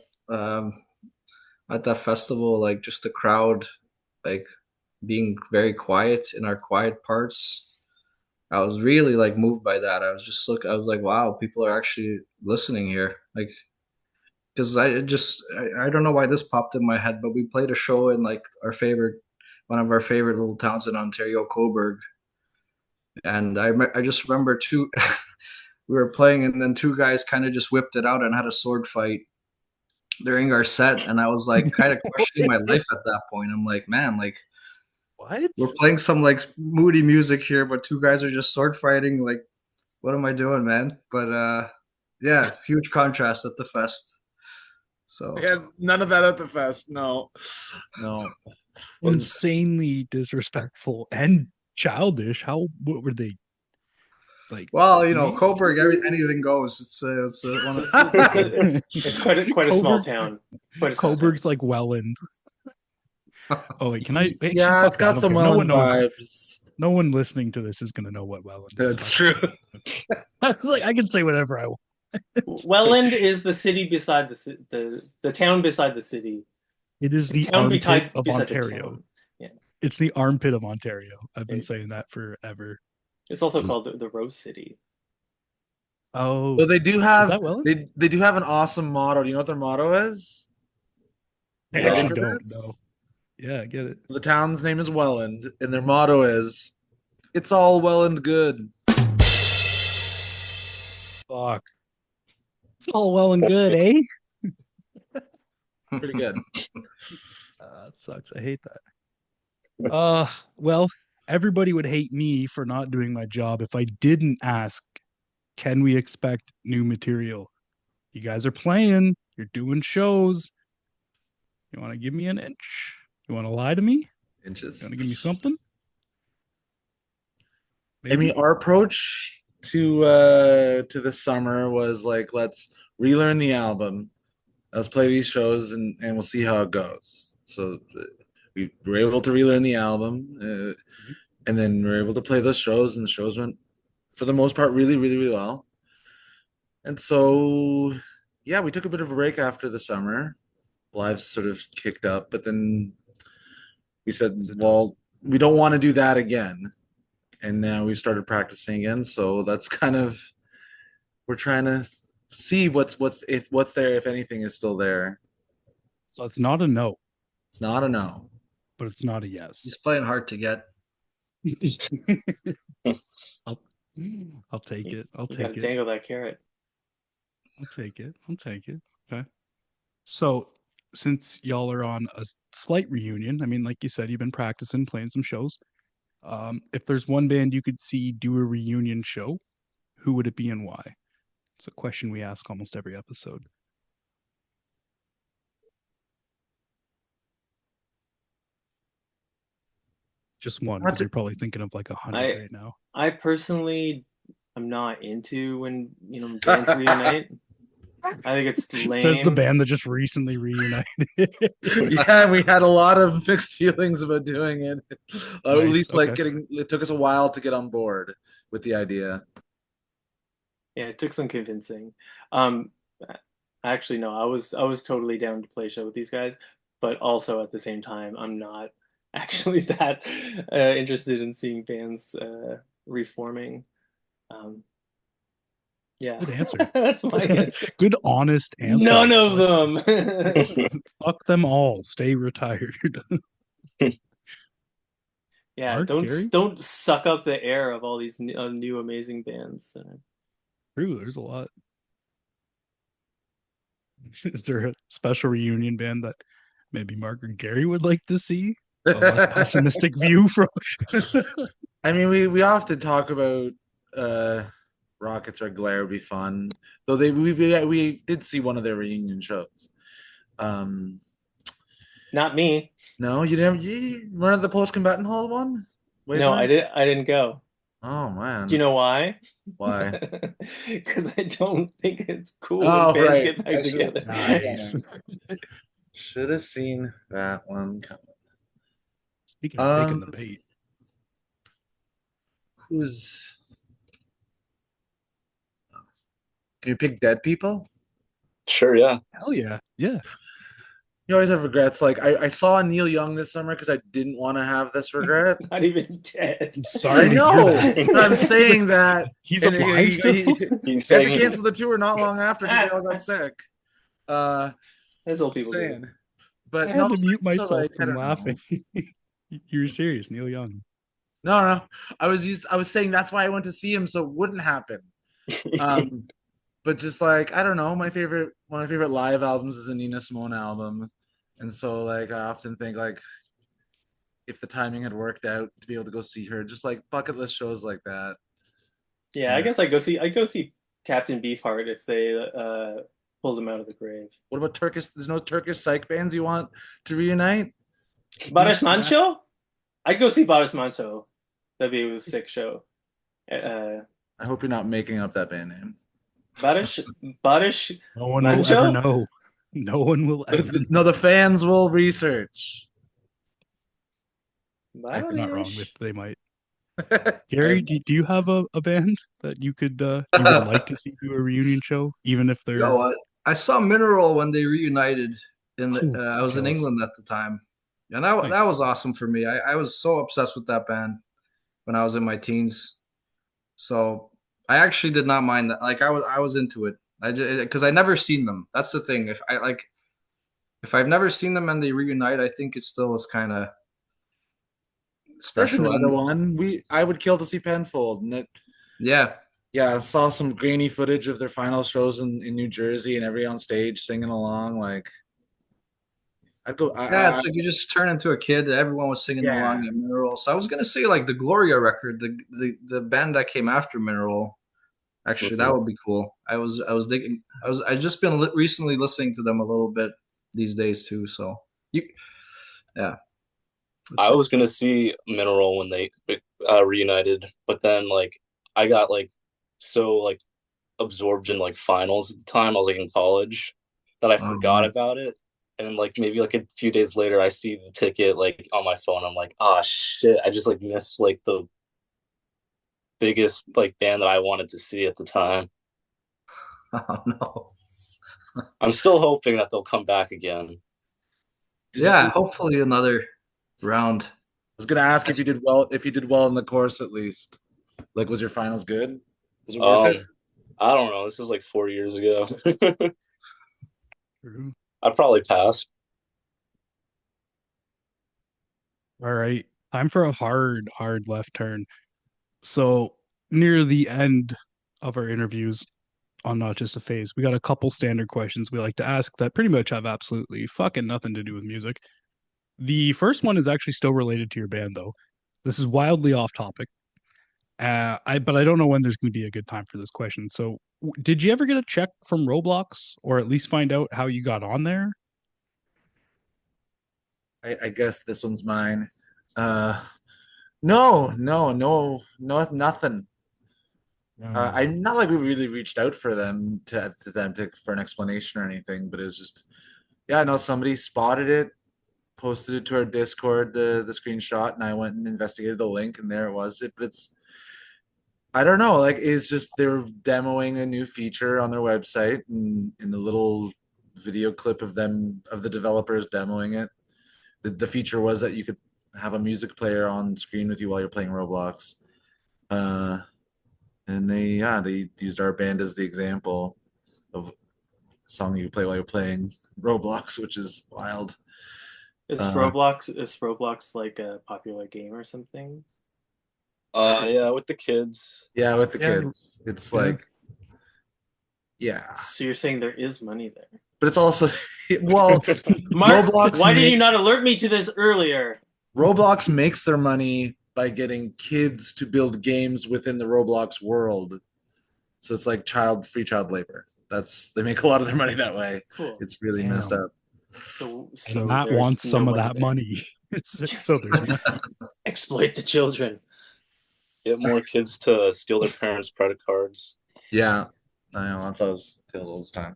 at that festival, like just the crowd, like being very quiet in our quiet parts. I was really like moved by that. I was like, wow, people are actually listening here. Like, because I don't know why this popped in my head, but we played a show in like one of our favorite little towns in Ontario, Cobourg, and I just remember two, we were playing, and then two guys kind of just whipped it out and had a sword fight during our set, and I was like kind of questioning my life at that point. I'm like, man, like What? we're playing some like moody music here, but two guys are just sword fighting. Like, what am I doing, man? But yeah, huge contrast at the fest. We So had none of that at the fest. No, no. Wasn't Insanely disrespectful and childish. What were they like? well, Coburg, Teenagers? anything goes. It's one of It's quite a small Coburg, town. Quite a small town. Coburg's like Welland. Oh wait, can I actually yeah, fuck it's that? I got don't some care. No one Welland knows. vibes. No one listening to this is gonna know what Welland is. That's Fuck true. it. I was like, I can say whatever I want. Welland is the city beside the town beside the city. It It's is the the town armpit beside of beside the Ontario. town. Yeah. It's the armpit of Ontario. I've been It- saying that forever. it's also called the Rose City. Oh, Well, they do is have that Welland? they do have an awesome motto. Do you know what their motto is? I You ready actually for don't know. this? Yeah, I get it. The town's name is Welland, and their motto is "It's all well and good." Fuck. It's all well and good, eh? Pretty good. That sucks. I hate that. Well, everybody would hate me for not doing my job if I didn't ask, can we expect new material? You guys are playing, you're doing shows. You want to give me an inch? You want to lie to me? You Inches. want to give me something? I mean, Maybe? our approach to the summer was like, let's relearn the album, let's play these shows, and we'll see how it goes. So we were able to relearn the album, and then we were able to play those shows, and the shows went, for the most part, really, really, really well. And so, yeah, we took a bit of a break after the summer. Lives sort of kicked up, but then we said, well, we don't want to do that again. And now we started practicing again. So that's kind of, we're trying to see what's there, if anything is still there. So it's not a no, It's not a no. but it's not a yes. He's playing hard to get. I'll take it. I'll You gotta take it. dangle that carrot. I'll take it. I'll take it. Okay. So since y'all are on a slight reunion, I mean, like you said, you've been practicing, playing some shows. If there's one band you could see do a reunion show, who would it be and why? It's a question we ask almost every episode. Just one, because you're probably thinking of like 100 right now. I personally am not into when bands reunite. I think it's lame. Says the band that just recently reunited. Yeah, we had a lot of mixed feelings about doing it. At Nice, least like okay. it took us a while to get on board with the idea. Yeah, it took some convincing. Actually, no, I was totally down to play a show with these guys, but also at the same time, I'm not actually that interested in seeing bands reforming. Yeah, Good answer. that's my answer. Good, honest answer. None of them. Fuck them all. Stay retired. Yeah, Mark, Gary? don't suck up the air of all these new amazing bands. True, there's a lot. Is there a special reunion band that maybe Mark or Gary would like to see? A less pessimistic view from. I mean, we often talk about Rockets or Glare would be fun, though we did see one of their reunion shows. Not me. No, you weren't at the Post Combatant Hall one? No, I didn't go. Oh man. Do you know why? Why? Because I don't think it's cool Oh, when bands right. get back together. Nice. Should have seen that one coming. Speaking of taking the bait, Who's? Can you pick dead people? Sure, yeah. hell yeah, yeah. You always have regrets. Like I saw Neil Young this summer because I didn't want to have this regret. Not even dead. I'm sorry. I to know, hear that. but I'm saying that He's and alive still. He's They had to saying cancel the tour not long after because they all got sick. As old people do. Saying, but I no, had to mute so, myself like, I from don't know. laughing. You were serious, Neil Young. No, I was saying that's why I went to see him so it wouldn't happen. But just like I don't know, one of my favorite live albums is a Nina Simone album, and so like I often think like if the timing had worked out to be able to go see her, just like bucket list shows like that. Yeah, I guess I go see Captain Beefheart if they pulled him out of the grave. What about Turkish? There's no Turkish psych bands you want to reunite? Barış Manço? I'd go see Barış Manço. That'd be a sick show. I hope you're not making up that band name. Barış No one Manço? will ever know. No one will ever know. No, the fans will research. If you're not wrong, they might. Gary, do you have a band that you could you would like to see do a reunion show, even if they're You know what? I saw Mineral when they reunited in Ooh, I was in jealous. England at the time. And that Nice. was awesome for me. I was so obsessed with that band when I was in my teens. So I actually did not mind that. Like I was into it. Because I never seen them. That's the thing. If I've never seen them and they reunite, I think it still is kind of That's special. another one. I would kill to see Penfold. And Yeah. I saw some grainy footage of their final shows in New Jersey and everybody on stage singing along. Like I'd go. Yeah, it's like you just turn into a kid. Everyone was singing along at Mineral. So I was gonna say like the Gloria record, the band that came after Mineral. Actually, that would be cool. I just been recently listening to them a little bit these days too. So yeah. I was gonna see Mineral when they reunited, but then like I got like so like absorbed in like finals at the time. I was like in college that I forgot man. about it. And then like maybe like a few days later I see the ticket like on my phone. I'm like, oh shit, I just like missed like the biggest like band that I wanted to see at the time. Oh no. I'm still hoping that they'll come back again. Yeah, I hopefully another round. was gonna ask if you did well. If you did well in the course, at least. Like, was your finals good? Was it worth it? I don't know. This is like 4 years ago. True. I'd probably pass. All right. Time for a hard, hard left turn. So, near the end of our interviews on Not Just a Phase, we got a couple standard questions we like to ask that pretty much have absolutely fucking nothing to do with music. The first one is actually still related to your band, though. This is wildly off topic. But I don't know when there's going to be a good time for this question. So, did you ever get a check from Roblox, or at least find out how you got on there? I guess this one's mine. No, nothing. I'm not like we really reached out for them for an explanation or anything, but it was just, yeah, no, somebody spotted it, posted it to our Discord, the screenshot, and I went and investigated the link, and there it was. But it's, I don't know, like it's just they're demoing a new feature on their website, and in the little video clip of the developers demoing it, the feature was that you could have a music player on screen with you while you're playing Roblox. And they used our band as the example of a song you play while you're playing Roblox, which is wild. Is Roblox like a popular game or something? Yeah, with the kids. Yeah, with the kids. It's like, yeah. So you're saying there is money there? But it's also, well, Mark, Roblox why did you not alert me to this earlier? Roblox makes their money by getting kids to build games within the Roblox world. So it's like free child labor. They make a lot of their money that way. Cool. It's really Damn. messed up. So And Matt there's wants some no of that there. money. So there's no. Exploit the children. Get more kids to steal their parents' credit cards. Yeah, I know. That's what I was feeling all this time.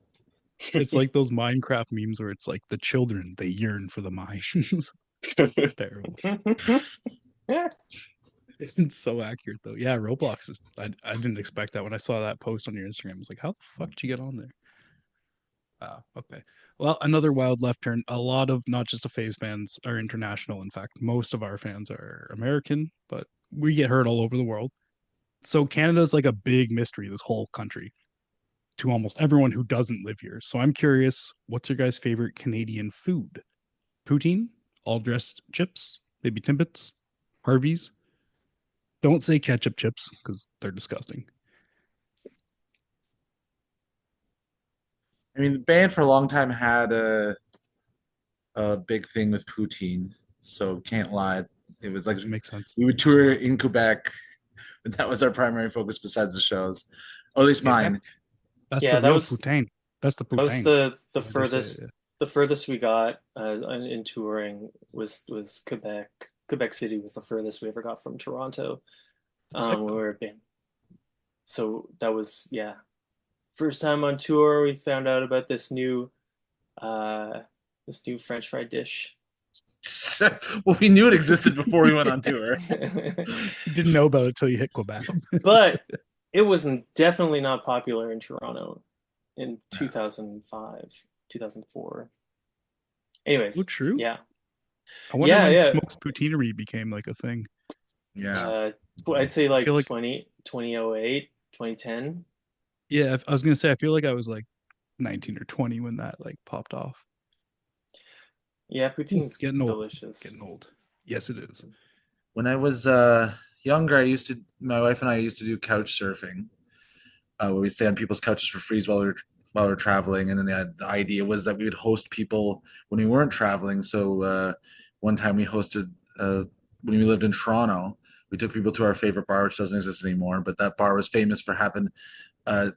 It's like those Minecraft memes where it's like the children, they yearn for the mines. It's terrible. It's so accurate though. Yeah, Roblox is. I didn't expect that when I saw that post on your Instagram. I was like, how the fuck did you get on there? Okay. Well, another wild left turn. A lot of Not Just a Phase fans are international. In fact, most of our fans are American, but we get heard all over the world. So Canada's like a big mystery, this whole country, to almost everyone who doesn't live here. So I'm curious, what's your guys' favorite Canadian food? Poutine, all dressed chips, maybe Timbits, Harvey's. Don't say ketchup chips because they're disgusting. I mean, the band for a long time had a big thing with poutine, so can't lie. It was like It makes sense. we would tour in Quebec, but that was our primary focus besides the shows, or at least mine. That's Yeah, the that real was- poutine. That's the That was poutine. the That's what they furthest. say. The furthest we got in touring was Quebec. Quebec City was the furthest we ever got from Toronto. Sick, When we though. were a band. So that was, yeah. First time on tour, we found out about this new French fry dish. Well, we knew it existed before we went on tour. You didn't know about it until you hit Quebec. But it was definitely not popular in Toronto in 2005, 2004. Anyways, Oh, true. yeah. I wonder Yeah, when yeah. Smoke's Poutineery became like a thing. Yeah, I'd say like, feel like- 2008, 2010. Yeah, I was gonna say I feel like I was like 19 or 20 when that like popped off. Yeah, poutine's Getting old. delicious. Getting old. Yes, it is. when I was younger, my wife and I used to do couch surfing, where we stay on people's couches for free while we're traveling. And then the idea was that we would host people when we weren't traveling. So one time we hosted when we lived in Toronto, we took people to our favorite bar, which doesn't exist anymore, but that bar was famous for having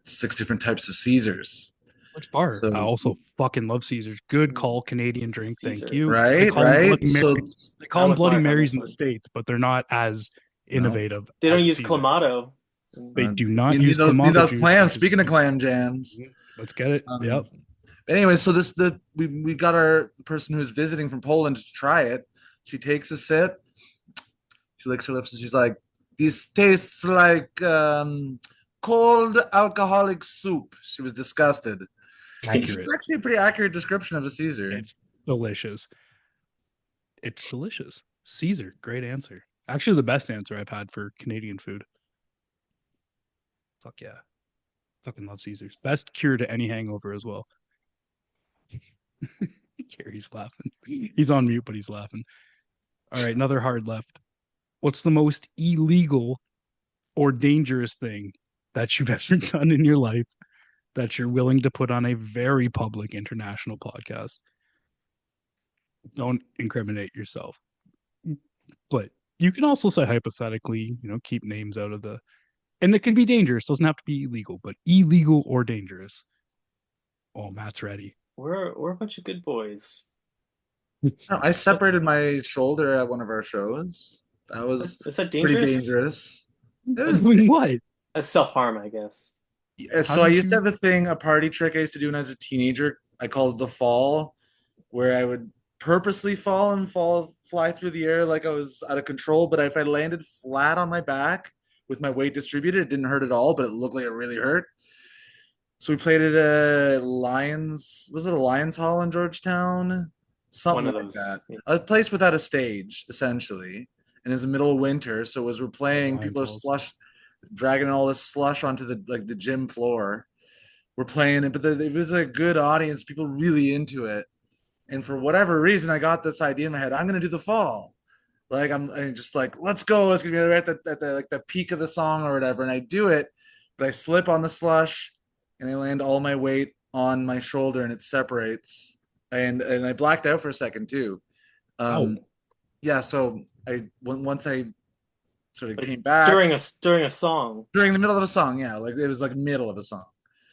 6 different types of Caesars. Which bar? So- I also fucking love Caesars. Good call, Canadian drink. Caesar. Thank you. Right, They call them right. Bloody So Marys. They call I'm them with Bloody Mark on Marys this in the one. States, but they're not as innovative. They as don't a use Caesar. Clamato They do not need use those, need clamato those juice, clams. which is Speaking of amazing. clam jams, Let's get it. Yep. Anyway, so we got our person who's visiting from Poland to try it. She takes a sip. She licks her lips and she's like, "This tastes like cold alcoholic soup." She was disgusted. Accurate. It's actually a pretty accurate description of a Caesar. It's delicious. It's delicious. Caesar, great answer. Actually, the best answer I've had for Canadian food. Fuck yeah. Fucking love Caesars. Best cure to any hangover as well. Gary's laughing. He's on mute, but he's laughing. All right, another hard left. What's the most illegal or dangerous thing that you've ever done in your life that you're willing to put on a very public international podcast? Don't incriminate yourself. But you can also say hypothetically, keep names out of the, and it can be dangerous, doesn't have to be illegal, but illegal or dangerous. Oh, Matt's ready. We're a bunch of good boys. I separated my shoulder at one of our shows. That was Is that pretty dangerous? dangerous. It That's- was, Doing what? That's self-harm, I guess. so I used to have a party trick I used to do when I was a teenager. I called it the fall, where I would purposely fall and fly through the air like I was out of control. But if I landed flat on my back with my weight distributed, it didn't hurt at all, but it looked like it really hurt. So we played at a Lions. Was it a Lions Hall in Georgetown? Something One of like those, that. yeah. A place without a stage, essentially. And it was the middle of winter, so as we're playing, Lions people are Halls. dragging all this slush onto the gym floor. We're playing it, but it was a good audience, people really into it. And for whatever reason, I got this idea in my head. I'm gonna do the fall. Like I'm just like, let's go. It's gonna be right at the like the peak of the song or whatever. And I do it, but I slip on the slush, and I land all my weight on my shoulder, and it separates. And I blacked out for a second too. Yeah. So once I sort of Like, came back during a song. during the middle of a song. Yeah, like it was like middle of a song.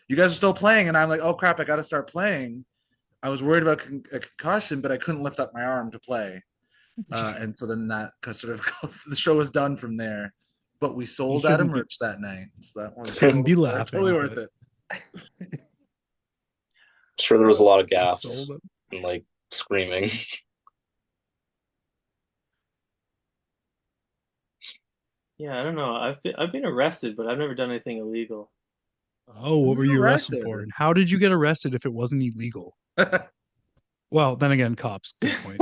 You guys are still playing, and I'm like, oh crap, I got to start playing. I was worried about a concussion, but I couldn't lift up my arm to play. And so then that sort of the show was done from there. But we sold out of merch that night, so that was Shouldn't be laughing, totally worth but- it. Sure, there was a lot of They gaps sold it. and like screaming. Yeah, I don't know. I've been arrested, but I've never done anything illegal. Oh, what were you arrested Arrested. for? And how did you get arrested if it wasn't illegal? Well, then again, cops. Good point.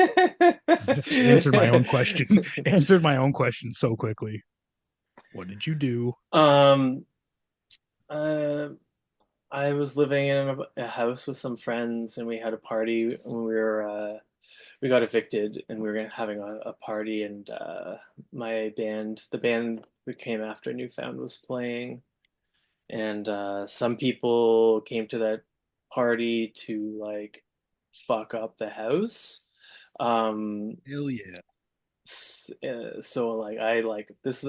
Answered my own question. Answered my own question so quickly. What did you do? I was living in a house with some friends, and we had a party when we got evicted, and we were having a party, and the band that came after Newfound was playing, and some people came to that party to like fuck up the house. Hell yeah. So like I was like, this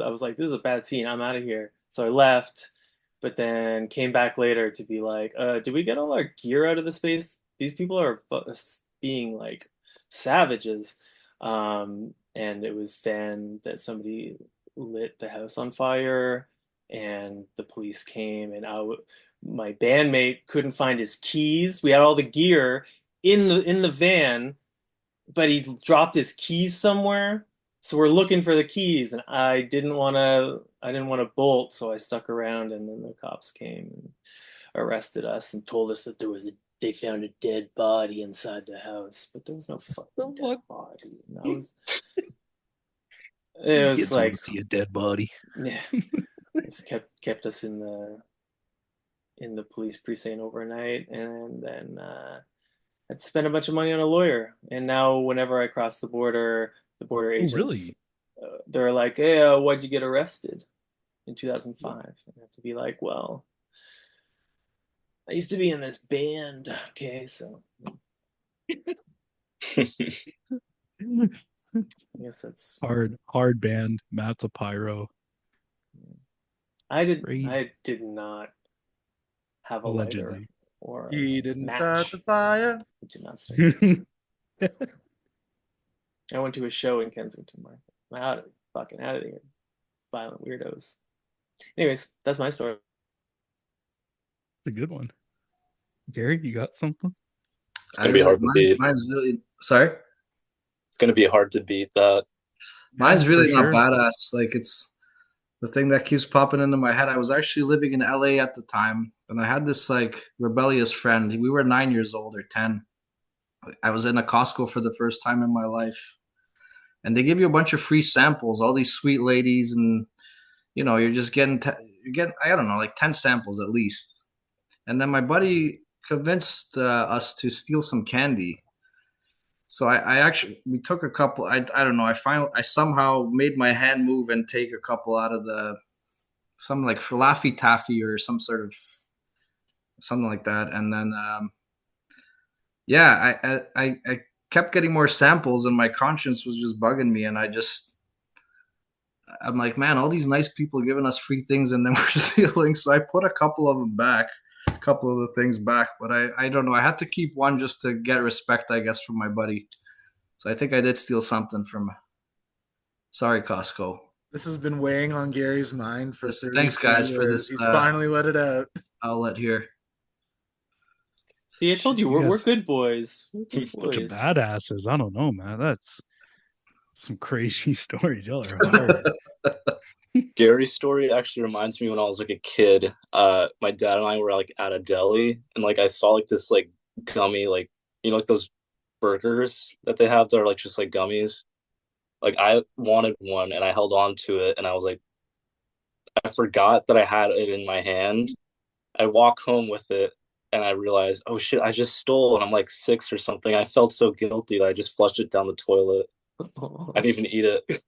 is a bad scene, I'm out of here. So I left, but then came back later to be like, did we get all our gear out of the space? These people are being like savages. And it was then that somebody lit the house on fire, and the police came, and my bandmate couldn't find his keys. We had all the gear in the van, but he dropped his keys somewhere. So we're looking for the keys, and I didn't want to bolt, so I stuck around, and then the cops came and arrested us and told us that they found a dead body inside the house, but there was no fucking dead body. And it was Kids like, want to see a dead body. yeah, it's kept us in the police precinct overnight, and then I'd spent a bunch of money on a lawyer. And now whenever I cross the border agents, really? They're like, hey, why'd you get arrested in 2005? And I have to be like, well, I used to be in this band. Okay, so I guess that's hard band. Matt's a pyro. I Crazy. did not have a Allegedly. lighter or He didn't match. start the fire. It did not start. I went to a show in Kensington Market. I'm fucking out of here. Violent weirdos. Anyways, that's my story. It's a good one. Gary, you got something? It's gonna be hard to beat. Mine's really sorry. It's gonna be hard to beat that. Mine's Yeah, really for not sure. badass. Like it's the thing that keeps popping into my head. I was actually living in LA at the time, and I had this like rebellious friend. We were 9 years old or 10. I was in a Costco for the first time in my life, and they give you a bunch of free samples, all these sweet ladies, and you're just getting you're getting I don't know like 10 samples at least. And then my buddy convinced us to steal some candy. So I actually we took a couple. I don't know. I somehow made my hand move and take a couple out of the some like Laffy Taffy or some sort of something like that. And then yeah, I kept getting more samples, and my conscience was just bugging me, and I'm like, man, all these nice people giving us free things, and then we're stealing. So I put a couple of them back, a couple of the things back, but I don't know. I had to keep one just to get respect, I guess, from my buddy. So I think I did steal something from. Sorry, Costco. This has been weighing on Gary's mind for 30 Thanks, guys, for years. this. He's finally let it out. Outlet here. See, I told you, You we're guys- good boys. We're good Bunch of boys. badasses. I don't know, man. That's some crazy stories. Y'all are hard. Gary's story actually reminds me when I was like a kid. My dad and I were like at a deli, and like I saw like this like gummy, like like those burgers that they have that are like just like gummies. Like I wanted one, and I held on to it, and I was like, I forgot that I had it in my hand. I walk home with it, and I realized, oh shit, I just stole, and I'm like 6 or something. I felt so guilty that I just flushed it down the toilet. I didn't even eat it.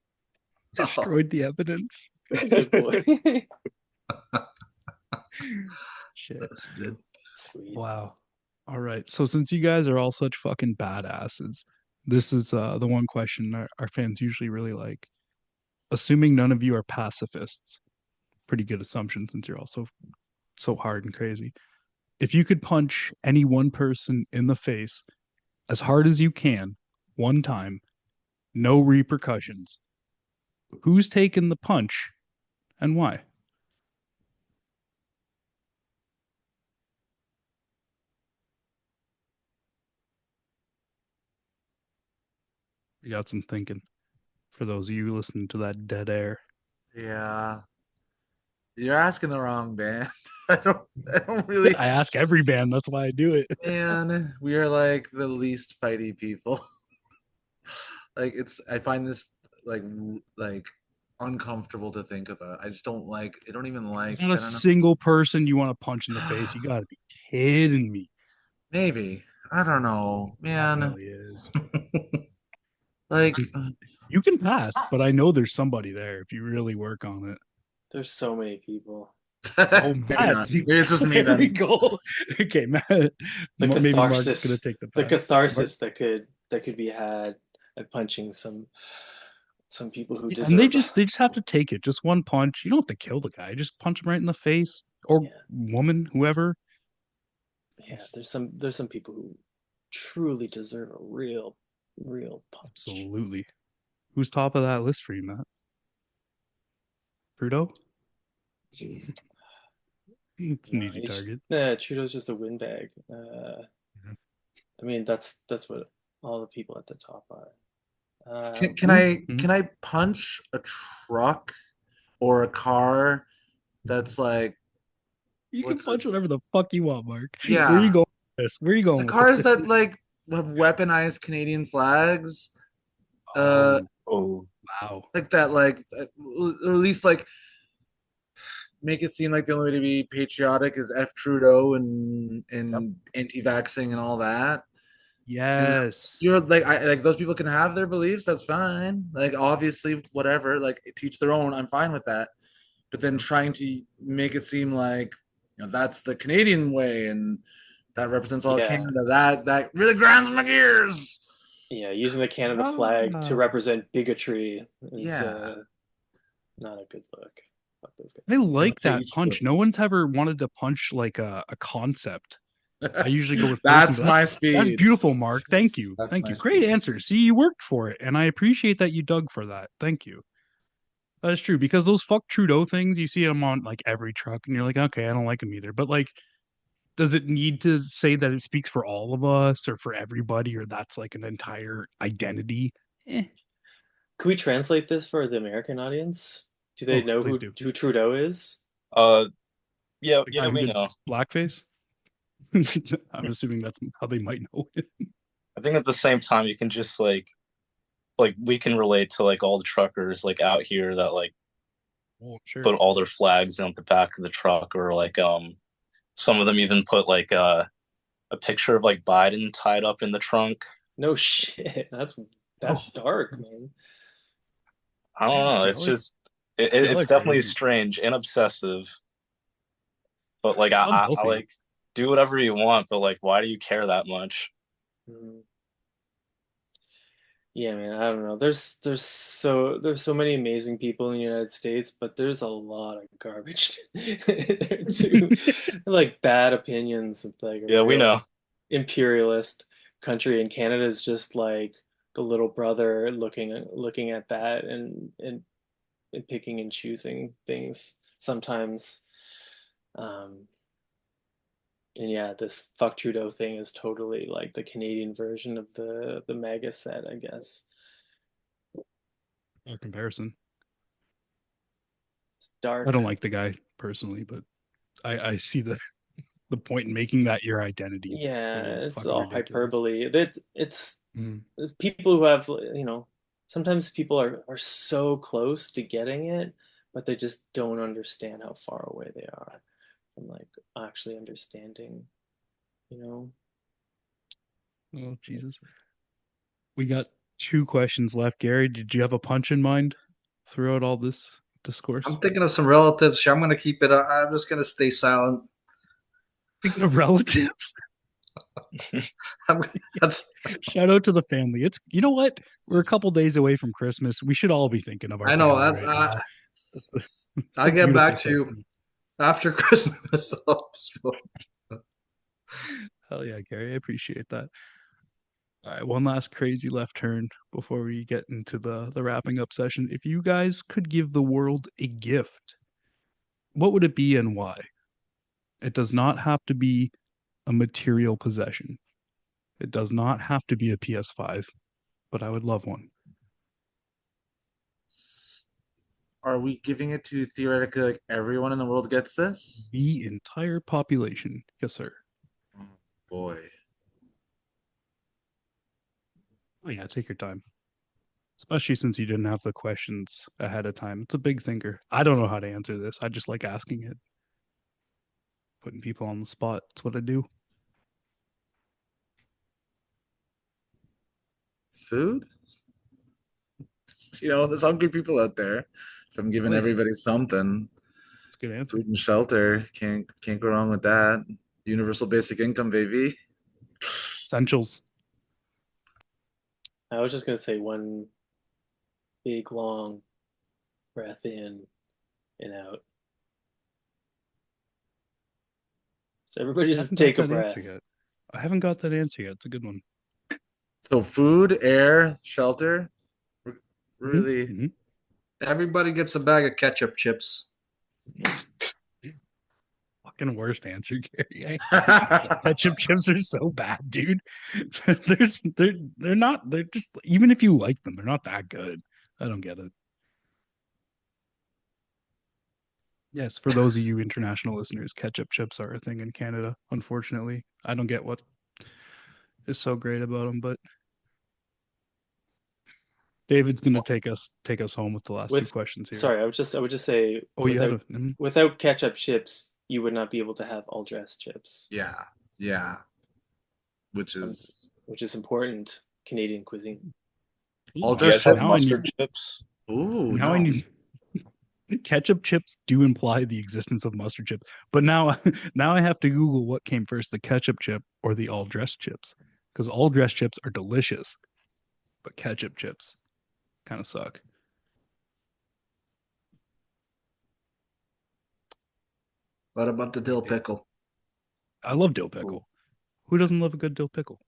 Destroyed the evidence. Good boy. Shit. That's good. Sweet. Wow. All right. So since you guys are all such fucking badasses, this is the one question our fans usually really like. Assuming none of you are pacifists, pretty good assumption since you're all so hard and crazy. If you could punch any one person in the face as hard as you can, one time, no repercussions, who's taking the punch and why? You got some thinking for those of you listening to that dead air. Yeah. You're asking the wrong band. I don't really. I ask every band, that's why I do it. Man, we are like the least fighty people. Like I find this like uncomfortable to think about. I just don't like. I don't even like. There's not I a don't know. single person you want to punch in the face. You gotta be kidding me. Maybe I don't know, man. Definitely is. Like You can pass, but I know there's somebody there if you really work on it. There's so many people. Oh, maybe Matt, not. Maybe it's just me there we then. go. Okay, Matt. The Maybe Mark's catharsis, gonna take the the pass. catharsis that could be had at punching some people who deserve. And they just have to take it. Just one punch. You don't have to kill the guy. Just punch him right in the face or Yeah. woman, whoever. Yeah, there's some people who truly deserve a real punch. Absolutely. Who's top of that list for you, Matt? Trudeau? It's an easy target. Nah, Trudeau's just a windbag. I mean, that's what all the people at the top are. Can I punch a truck or a car that's like You can what's punch whatever the fuck you want, Mark. Yeah. Where are you going with this? Where are you going the with cars this? that like have weaponized Canadian flags? Oh, wow. Like that, like or at least like make it seem like the only way to be patriotic is F Trudeau and anti-vaxxing and all that. Yes. You're like like those people can have their beliefs, that's fine. Like obviously whatever, like teach their own, I'm fine with that. But then trying to make it seem like that's the Canadian way and that represents all Yeah. Canada, that really grinds my gears. Yeah, using the Canada flag to represent bigotry is not a good look. Fuck those guys. I like say that each punch. foot. No one's ever wanted to punch like a concept. I usually go with That's person, but my speed. That's beautiful, Mark. Thank you. That's Thank my you. Great speed. answer. See, you worked for it, and I appreciate that you dug for that. Thank you. That is true because those fuck Trudeau things, you see them on like every truck, and you're like, okay, I don't like them either. But like, does it need to say that it speaks for all of us or for everybody, or that's like an entire identity? Eh. Can we translate this for the American audience? Do they Oh, know please who do. Trudeau is? Yeah, The yeah, guy who we did know. blackface. I'm assuming that's how they might know it. I think at the same time, you can just like we can relate to like all the truckers like out here that like Oh, sure. put all their flags on the back of the truck, or like some of them even put like a picture of like Biden tied up in the trunk. No shit. Oh, That's dark, man. I don't know. It's y'all are, just y'all it's are definitely crazy. strange and obsessive. But like I Unhealthy. like do whatever you want, but like why do you care that much? Mm. Yeah, man, I don't know. There's so many amazing people in the United States, but there's a lot of garbage there too. Like bad opinions of like a Yeah, we real know. imperialist country, and Canada is just like the little brother looking at that and picking and choosing things sometimes. Um, and yeah, this fuck Trudeau thing is totally like the Canadian version of the MAGA set, I guess. No comparison. It's I don't dark. like the guy personally, but I see the point in making that your identity is Yeah, so it's fucking all ridiculous. hyperbole. It's Mm. people who have, sometimes people are so close to getting it, but they just don't understand how far away they are from like actually understanding, you know? Oh Jesus. It's, We got 2 questions left. Gary, did you have a punch in mind throughout all this discourse? I'm thinking of some relatives here. I'm going to keep it. I'm just going to stay silent. Speaking of relatives, I'm, that's shout out to the family. It's you know what? We're a couple days away from Christmas. We should all be thinking of our I know. family right now. It's I a get beautiful back to you sentiment. after Christmas. Hell yeah, Gary. I appreciate that. All right, one last crazy left turn before we get into the wrapping up session. If you guys could give the world a gift, what would it be and why? It does not have to be a material possession. It does not have to be a PS5, but I would love one. Are we giving it to theoretically like everyone in the world gets this? The entire population. Yes, sir. Oh boy. Oh yeah, take your time. Especially since you didn't have the questions ahead of time. It's a big thinker. I don't know how to answer this. I just like asking it. Putting people on the spot. That's what I do. Food? There's hungry people out there. If I'm giving Oh yeah, everybody something, it's a good answer. food and shelter, can't go wrong with that. Universal basic income, baby. Essentials. I was just gonna say one big long breath in and out. So everybody I just haven't got take a that answer breath. yet. I haven't got that answer yet. It's a good one. So food, air, shelter. Really, Mm-hmm. Everybody gets a bag of ketchup chips. Fucking worst answer, Gary. Ketchup chips are so bad, dude. They're not they're just even if you like them, they're not that good. I don't get it. Yes, for those of you international listeners, ketchup chips are a thing in Canada. Unfortunately, I don't get what is so great about them, but David's gonna take us home with the last 2 With questions here. Sorry, I would just say Oh, you had a without ketchup chips, you would not be able to have all dressed chips. yeah. Which Some is which is important Canadian cuisine. all Do you dressed guys have chips. now I need mustard chips? Ooh, now I no. need ketchup chips do imply the existence of mustard chips, but now now I have to Google what came first, the ketchup chip or the all dressed chips, because all dressed chips are delicious, but ketchup chips kind of suck. What about the dill pickle? I love dill Ooh. pickle. Who doesn't love a good dill pickle?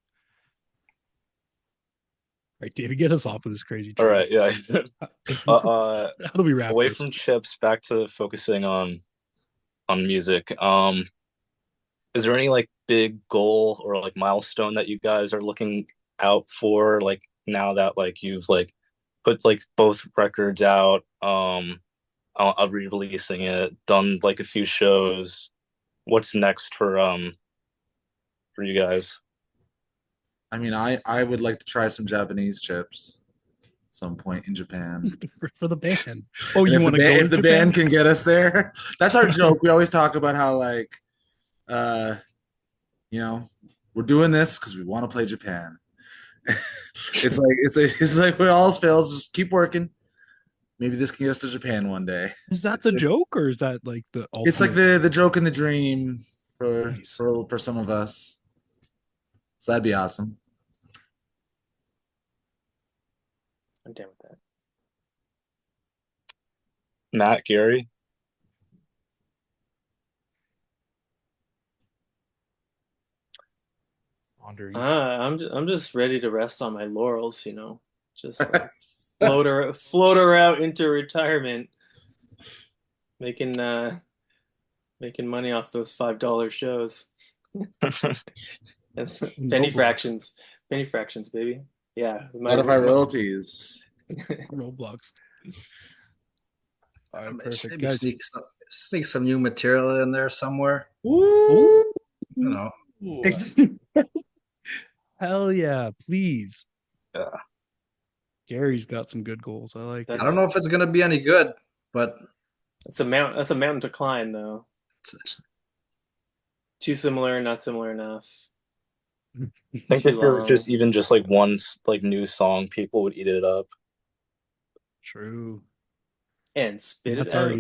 right, David, get us off of this crazy All train. right, yeah. How do we wrap Away this? from chips, back to focusing on music. Is there any like big goal or like milestone that you guys are looking out for, like now that like you've like put like both records out, re-releasing it, done like a few shows? What's next for you guys? I mean, I would like to try some Japanese chips at some point in Japan. For the band. Oh, And you want to go to if the Japan? band can get us there, that's our joke. We always talk about how like, uh, you know, we're doing this because we want to play Japan. It's like when all else fails, just keep working. Maybe this can get us to Japan one day. Is that It's the like, joke, or is that like the it's like ultimate? the joke and the dream for Nice. for some of us. So that'd be awesome. I'm down with that. Matt, Gary? I'm just ready to rest on my laurels, you know, just like float her out into retirement, making making money off those $5 shows. That's penny Roblox. fractions, penny fractions, baby. Yeah, Out of our royalties. Roblox. All right, perfect, Maybe guys. sneak some new material in there somewhere. Ooh. You know, Hell yeah, please. Yeah. Gary's got some good goals. I like it. I don't know if it's gonna be any good, but That's a mountain to climb, though. Too similar, not similar enough. I think Too if there was long. just even just like one like new song, people would eat it up. True. And spit Matt's it out.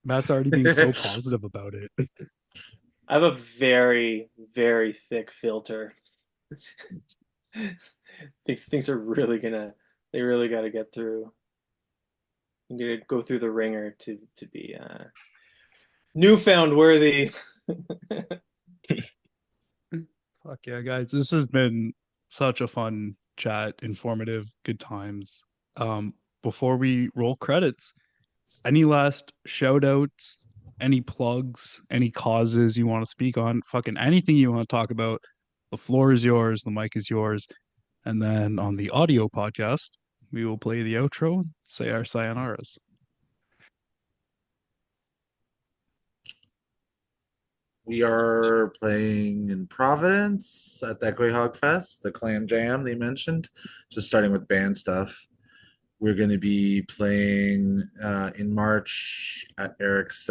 Matt's already being so positive about it. I have a very, very thick filter. Things are really they really got to get through. You got to go through the ringer to be newfound worthy. Fuck yeah, guys. This has been such a fun chat, informative, good times. Before we roll credits, any last shout outs, any plugs, any causes you want to speak on, fucking anything you want to talk about, the floor is yours, the mic is yours. And then on the audio podcast, we will play the outro, say our sayonaras. We are playing in Providence at that Grey Hog Fest, the Clan Jam they mentioned, just starting with band stuff. We're going to be playing in March at Eric's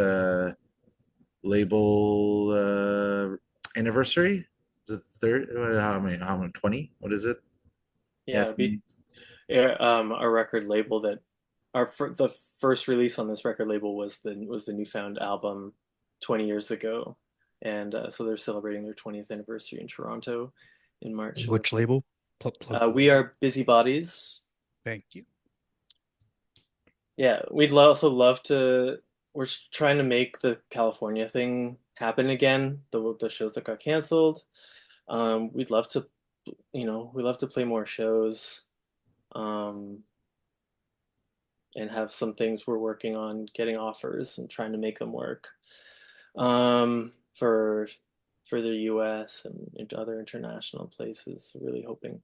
label anniversary. Is it third? How many? 20? What is it? Yeah, a record label that the first release on this record label was the Newfound album 20 years ago, and so they're celebrating their 20th anniversary in Toronto in March. Which label? We are Busybodies. Thank you. Yeah, we'd also love to. We're trying to make the California thing happen again. The shows that got canceled. We'd love to, we love to play more shows, and have some things we're working on getting offers and trying to make them work. For the U.S. and other international places. Really hoping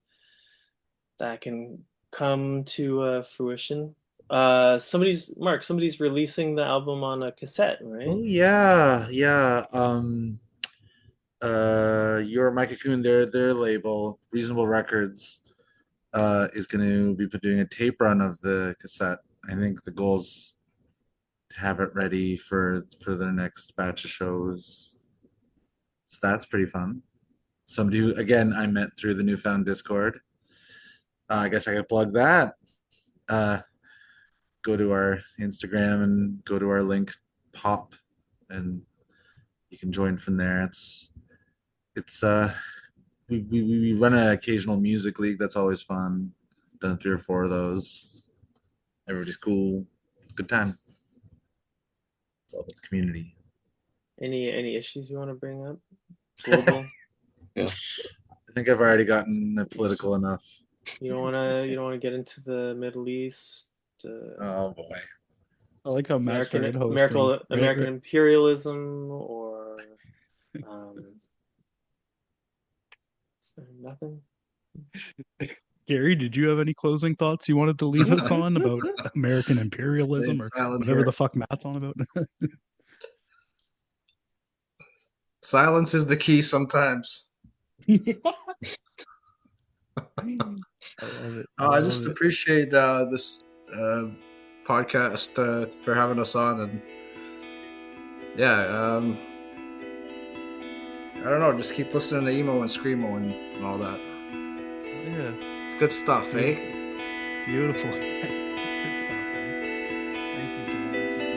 that can come to fruition. Somebody's releasing the album on a cassette, right? Oh yeah. Your Mike Cocoon, their label, Reasonable Records, is going to be doing a tape run of the cassette. I think the goal's to have it ready for their next batch of shows. So that's pretty fun. Somebody who, again, I met through the Newfound Discord. I guess I could plug that. Go to our Instagram and go to our link pop, and you can join from there. It's we run an occasional music league that's always fun. Done 3 or 4 of those. Everybody's cool. Good time. It's all about the community. Any issues you want to bring up? Global. Yeah. I think I've already gotten political enough. You don't wanna get into the Middle East, Oh boy. I like how Matt started hosting. American imperialism, or nothing. Gary, did you have any closing thoughts you wanted to leave us on about American imperialism Stay or silent whatever here. the fuck Matt's on about? Silence is the key sometimes. I love it. I just appreciate this podcast for having us on, and yeah, I don't know, just keep listening to emo and screamo and all that. Yeah, It's good stuff, eh? beautiful. It's good stuff, man. Thank you, John. That's a good